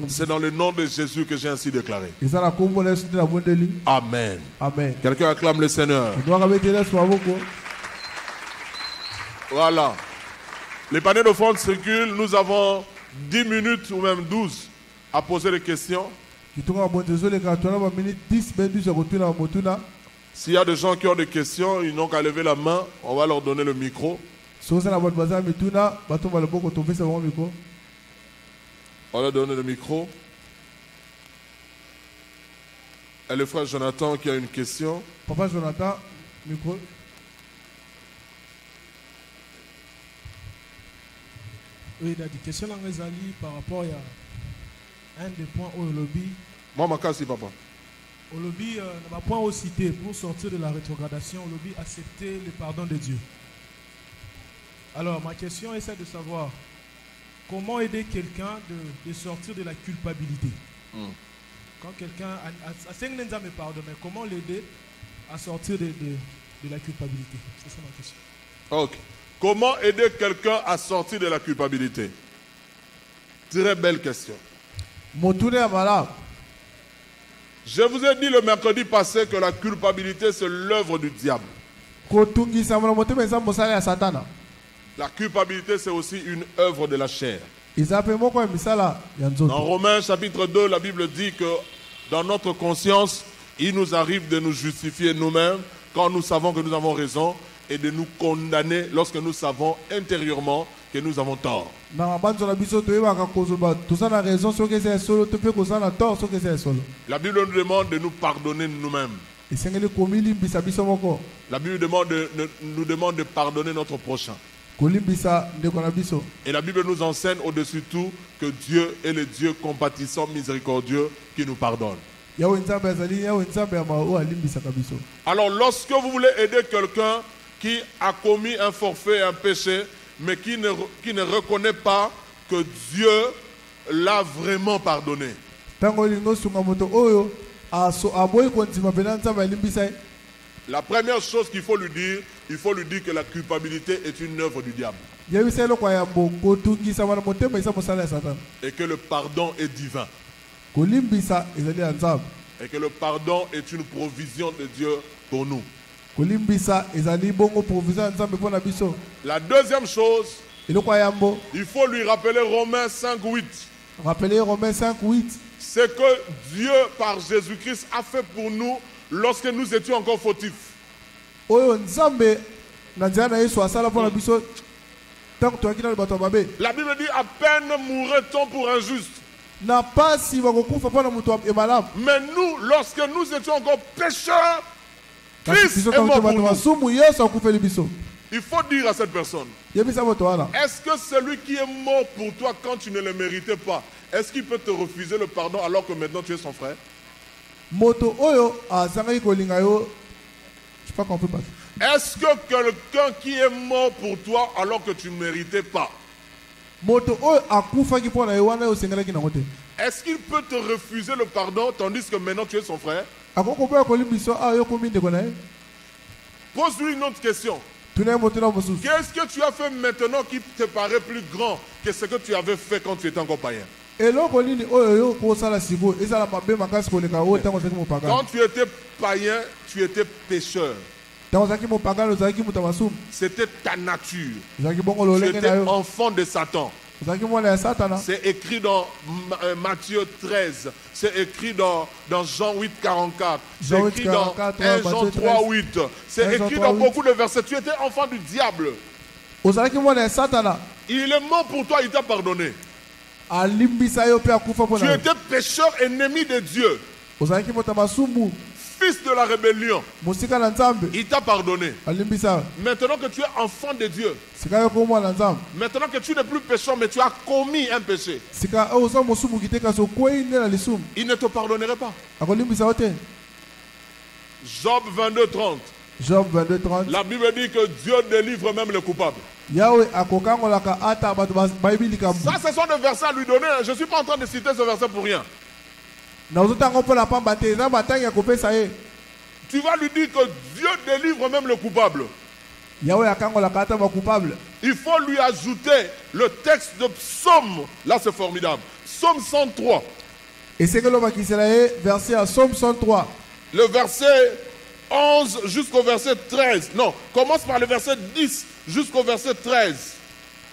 C'est dans le nom de Jésus que j'ai ainsi déclaré. Amen. Amen. Quelqu'un acclame le Seigneur. Voilà. Les paniers d'offrande circulent. Nous avons 10 minutes ou même 12 à poser des questions. S'il y a des gens qui ont des questions, ils n'ont qu'à lever la main. On va leur donner le micro. On va leur donner le micro. Et le frère Jonathan qui a une question. Papa Jonathan, micro. Oui, il y a des questions par rapport à un des points au lobby. Moi, ma casse, papa. Au lobby, on va point au cité pour sortir de la rétrogradation. Au lobby, accepter le pardon de Dieu. Alors, ma question est celle de savoir comment aider quelqu'un de sortir de la culpabilité. Quand quelqu'un a 5 ans me pardonne, mais comment l'aider à sortir de la culpabilité? C'est ça ma question. Ok. Comment aider quelqu'un à sortir de la culpabilité? Très belle question. Je vous ai dit le mercredi passé que la culpabilité, c'est l'œuvre du diable. La culpabilité, c'est aussi une œuvre de la chair. Dans Romains chapitre 2, la Bible dit que dans notre conscience, il nous arrive de nous justifier nous-mêmes quand nous savons que nous avons raison et de nous condamner lorsque nous savons intérieurement que nous avons tort. La Bible nous demande de nous pardonner nous-mêmes. La Bible nous demande de pardonner notre prochain. Et la Bible nous enseigne au-dessus de tout que Dieu est le Dieu compatissant, miséricordieux qui nous pardonne. Alors lorsque vous voulez aider quelqu'un qui a commis un forfait, un péché, mais qui ne reconnaît pas que Dieu l'a vraiment pardonné, la première chose qu'il faut lui dire, il faut lui dire que la culpabilité est une œuvre du diable. Et que le pardon est divin. Et que le pardon est une provision de Dieu pour nous. La deuxième chose, il faut lui rappeler Romains 5:8. C'est que Dieu, par Jésus-Christ, a fait pour nous lorsque nous étions encore fautifs. La Bible dit à peine mourrait-on pour un juste. Mais nous, lorsque nous étions encore pécheurs, Christ est mort pour nous. Il faut dire à cette personne, est-ce que celui qui est mort pour toi quand tu ne le méritais pas, est-ce qu'il peut te refuser le pardon alors que maintenant tu es son frère? Est-ce que quelqu'un qui est mort pour toi alors que tu ne méritais pas, est-ce qu'il peut te refuser le pardon tandis que maintenant tu es son frère? Pose-lui une autre question. Qu'est-ce que tu as fait maintenant qui te paraît plus grand que ce que tu avais fait quand tu étais encore païen? Quand tu étais païen, tu étais pécheur. C'était ta nature. Tu étais enfant de Satan. C'est écrit dans Matthieu 13. C'est écrit dans Jean 8:44. C'est écrit dans 1 Jean 3:8. C'est écrit dans beaucoup de versets. Tu étais enfant du diable. Il est mort pour toi, il t'a pardonné. Tu étais pécheur, ennemi de Dieu, fils de la rébellion. Il t'a pardonné. Maintenant que tu es enfant de Dieu, maintenant que tu n'es plus pécheur, mais tu as commis un péché, il ne te pardonnerait pas. Job 22:30. Job 22:30. La Bible dit que Dieu délivre même les coupables. Ça, ce sont des versets à lui donner. Je ne suis pas en train de citer ce verset pour rien. Tu vas lui dire que Dieu délivre même le coupable. Il faut lui ajouter le texte de Psaume. Là, c'est formidable. Psaume 103. Et c'est que l'homme qui s'est verset à Psaume 103. Le verset 11 jusqu'au verset 13. Non, commence par le verset 10 jusqu'au verset 13.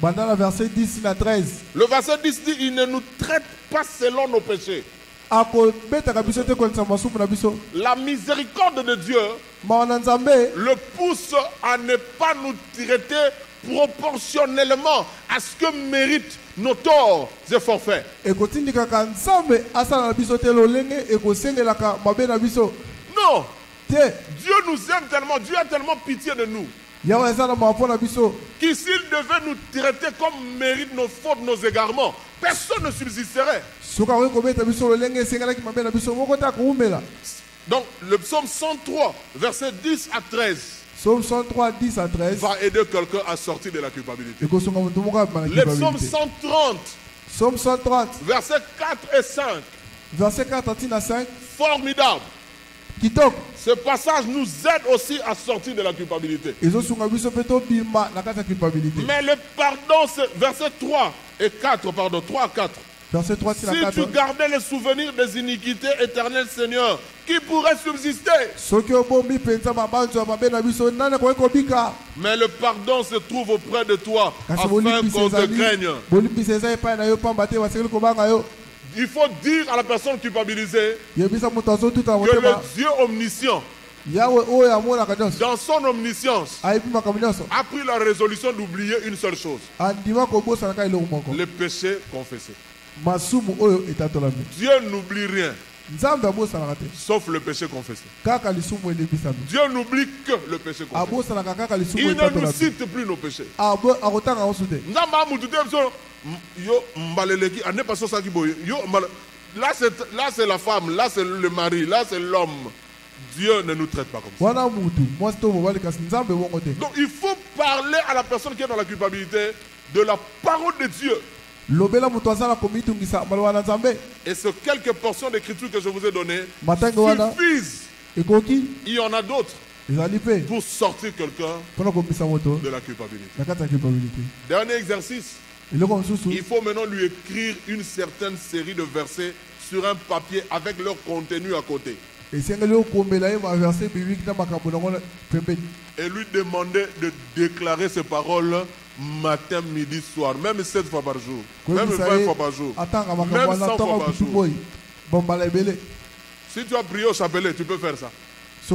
Pendant le verset 10 à 13. Le verset 10 dit, il ne nous traite pas selon nos péchés. La miséricorde de Dieu le pousse à ne pas nous traiter proportionnellement à ce que méritent nos torts et forfaits. Non, Dieu nous aime tellement, Dieu a tellement pitié de nous, qu'il s'il devait nous traiter comme mérite nos fautes, nos égarements, personne ne subsisterait. Donc le psaume 103, verset 10 à 13. Psaume 103, 10 à 13 va aider quelqu'un à sortir de la culpabilité. Le psaume 130, psaume 130, verset 4 et 5. Verset 4 à 5. Formidable. Ce passage nous aide aussi à sortir de la culpabilité. Mais le pardon, c'est verset 3 et 4, pardon, 3 à 4. Verset 3, si tu gardais les souvenirs des iniquités, éternel Seigneur, qui pourrait subsister? Mais le pardon se trouve auprès de toi, afin qu'on te craigne. Il faut dire à la personne culpabilisée que le Dieu omniscient, dans son omniscience, a pris la résolution d'oublier une seule chose: le péché confessé. Dieu n'oublie rien, sauf le péché confessé. Dieu n'oublie que le péché confessé. Il ne nous cite plus nos péchés. Là c'est la femme, là c'est le mari, là c'est l'homme. Dieu ne nous traite pas comme ça. Donc il faut parler à la personne qui est dans la culpabilité de la parole de Dieu. Et ces quelques portions d'écriture que je vous ai données suffisent. Il y en a d'autres pour sortir quelqu'un de la culpabilité. Dernier exercice. Il faut maintenant lui écrire une certaine série de versets sur un papier avec leur contenu à côté. Et lui demander de déclarer ces paroles matin, midi, soir, même 7 fois par jour, même 20 fois par jour, même 100 fois par jour. Si tu as prié au chapelet, tu peux faire ça. Je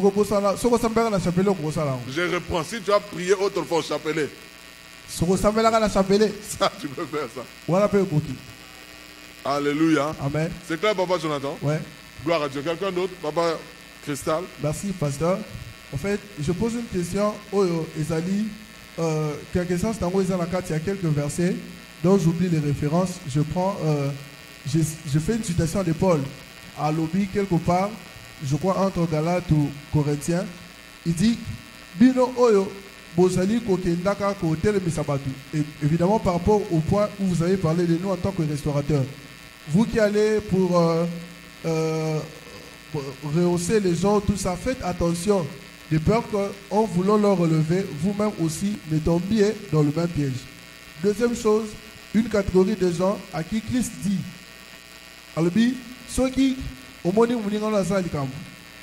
reprends. Si tu as prié autrefois au chapelet, ça, tu peux faire ça. Alléluia. Amen. C'est clair, Papa Jonathan? Ouais. Gloire à Dieu. Quelqu'un d'autre? Papa Cristal? Merci, pasteur. En fait, je pose une question. Ezali, quelque chose dans il y a quelques versets dont j'oublie les références. Je fais une citation de Paul à Lobby quelque part, je crois entre Galates ou Corinthiens. Il dit Bino Oyo. Et évidemment par rapport au point où vous avez parlé de nous en tant que restaurateur, vous qui allez pour rehausser les gens, tout ça, faites attention de peur qu'en voulant leur relever, vous-même aussi ne tombiez dans le même piège. Deuxième chose, une catégorie de gens à qui Christ dit Albi, ceux qui au monde où nous avons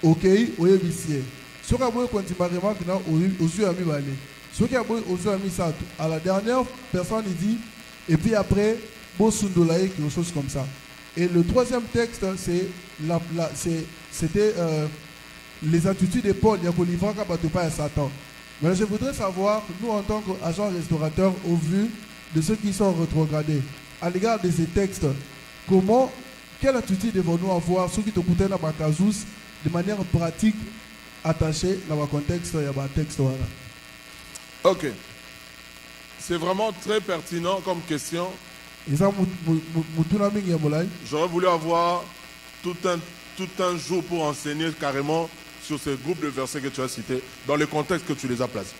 ok, à la dernière personne il dit et puis après quelque chose comme ça. Et le troisième texte c'était les attitudes de Paul à Satan. Mais je voudrais savoir, nous en tant qu'agents restaurateurs, au vu de ceux qui sont rétrogradés, à l'égard de ces textes, quelle attitude devons-nous avoir ceux qui te coûtent dans de manière pratique attachée dans le contexte et dans le texte? Ok. C'est vraiment très pertinent comme question. J'aurais voulu avoir tout un jour pour enseigner carrément sur ces groupes de versets que tu as cités, dans le contexte que tu les as placés.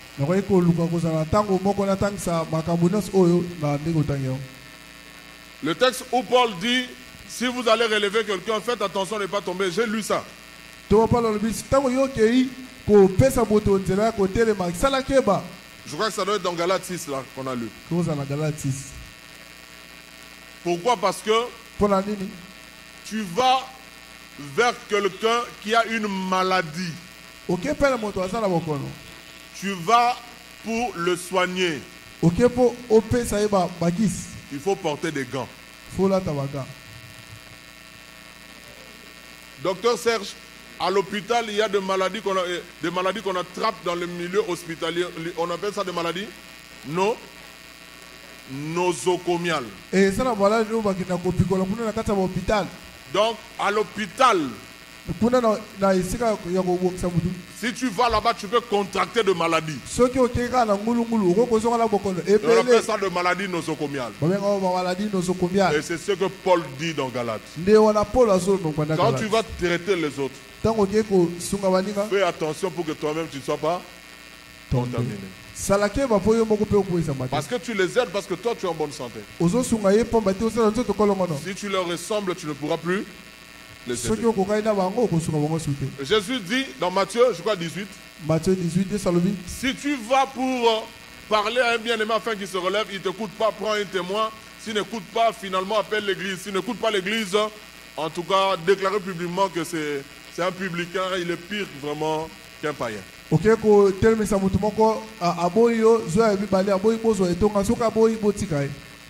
Le texte où Paul dit, si vous allez relever quelqu'un, faites attention de ne pas tomber. J'ai lu ça. Je crois que ça doit être dans Galates 6 là qu'on a lu. Pourquoi? Parce que tu vas vers quelqu'un qui a une maladie. Tu vas pour le soigner. Il faut porter des gants. Docteur Serge, à l'hôpital, il y a des maladies qu'on attrape dans le milieu hospitalier. On appelle ça des maladies nosocomiales. Donc, à l'hôpital, si tu vas là-bas, tu peux contracter de maladies. On appelle ça de maladies nosocomiales. Et c'est ce que Paul dit dans Galates. Quand tu vas traiter les autres, fais attention pour que toi-même tu ne sois pas contaminé. Parce que tu les aides, parce que toi tu es en bonne santé. Si tu leur ressembles, tu ne pourras plus les aider. Jésus dit dans Matthieu, je crois 18, si tu vas pour parler à un bien-aimé afin qu'il se relève, il ne t'écoute pas, prends un témoin. S'il n'écoute pas, finalement appelle l'église. S'il n'écoute pas l'église, en tout cas, déclarer publiquement que c'est un publicain, il est pire vraiment qu'un païen.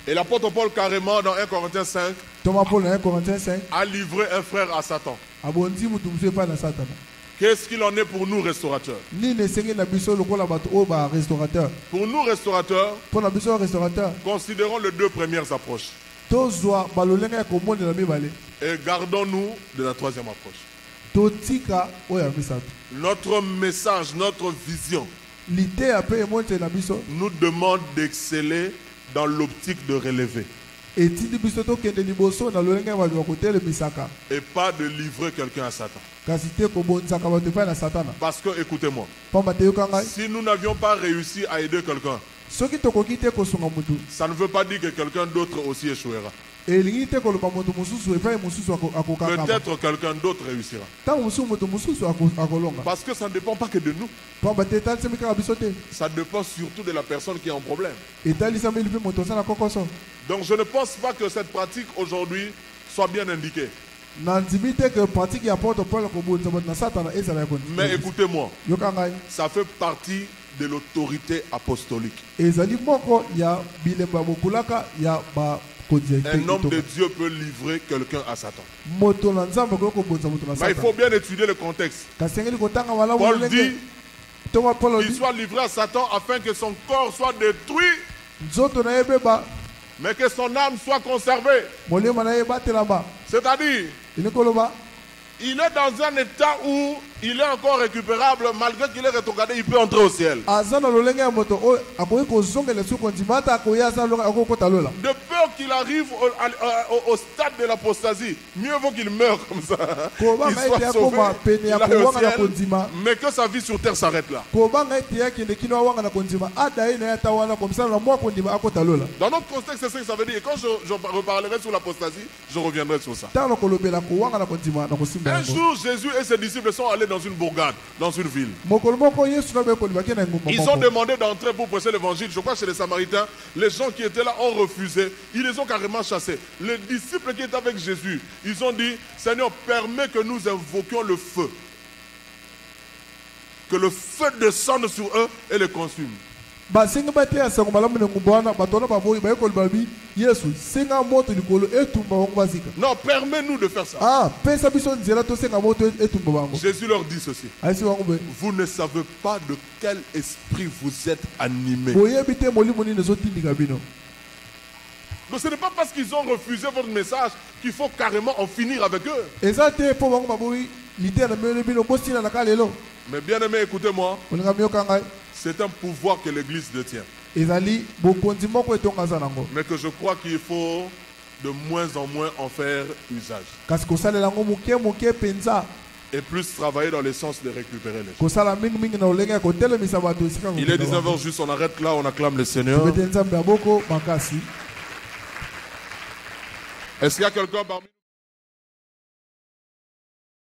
Et l'apôtre Paul carrément dans 1 Corinthiens 5 a livré un frère à Satan. Qu'est-ce qu'il en est pour nous restaurateurs? Pour nous restaurateurs, considérons les deux premières approches. Et gardons-nous de la troisième approche. Notre message, notre vision nous demande d'exceller dans l'optique de relever. Et pas de livrer quelqu'un à Satan. Parce que, écoutez-moi, si nous n'avions pas réussi à aider quelqu'un, ça ne veut pas dire que quelqu'un d'autre aussi échouera. Peut-être quelqu'un d'autre réussira. Parce que ça ne dépend pas que de nous. Ça dépend surtout de la personne qui est en problème. Donc je ne pense pas que cette pratique aujourd'hui soit bien indiquée. Mais écoutez-moi, ça fait partie de l'autorité apostolique. Un homme de Dieu peut livrer quelqu'un à Satan. Mais il faut bien étudier le contexte. Paul dit qu'il soit livré à Satan afin que son corps soit détruit, mais que son âme soit conservée. C'est-à-dire, il est dans un état où il est encore récupérable, malgré qu'il est rétrogradé, il peut entrer au ciel. De peur qu'il arrive au stade de l'apostasie, mieux vaut qu'il meure comme ça. Qu'il soit sauvé, il aille au ciel, mais que sa vie sur terre s'arrête là. Dans notre contexte, c'est ce que ça veut dire. Et quand je reparlerai sur l'apostasie, je reviendrai sur ça. Un jour, Jésus et ses disciples sont allés dans une bourgade, dans une ville. Ils ont demandé d'entrer pour prêcher l'évangile. Je crois que chez les Samaritains, les gens qui étaient là ont refusé. Ils les ont carrément chassés. Les disciples qui étaient avec Jésus, ils ont dit, Seigneur, permets que nous invoquions le feu. Que le feu descende sur eux et les consume. Non, permets-nous de faire ça. Jésus leur dit ceci. Vous ne savez pas de quel esprit vous êtes animés. Donc ce n'est pas parce qu'ils ont refusé votre message qu'il faut carrément en finir avec eux. Mais bien aimé, écoutez-moi. C'est un pouvoir que l'Église détient. Mais que je crois qu'il faut de moins en moins en faire usage. Et plus travailler dans le sens de récupérer les choses. Il est 19h juste, on arrête là, on acclame le Seigneur. Est-ce qu'il y a quelqu'un parmi nous?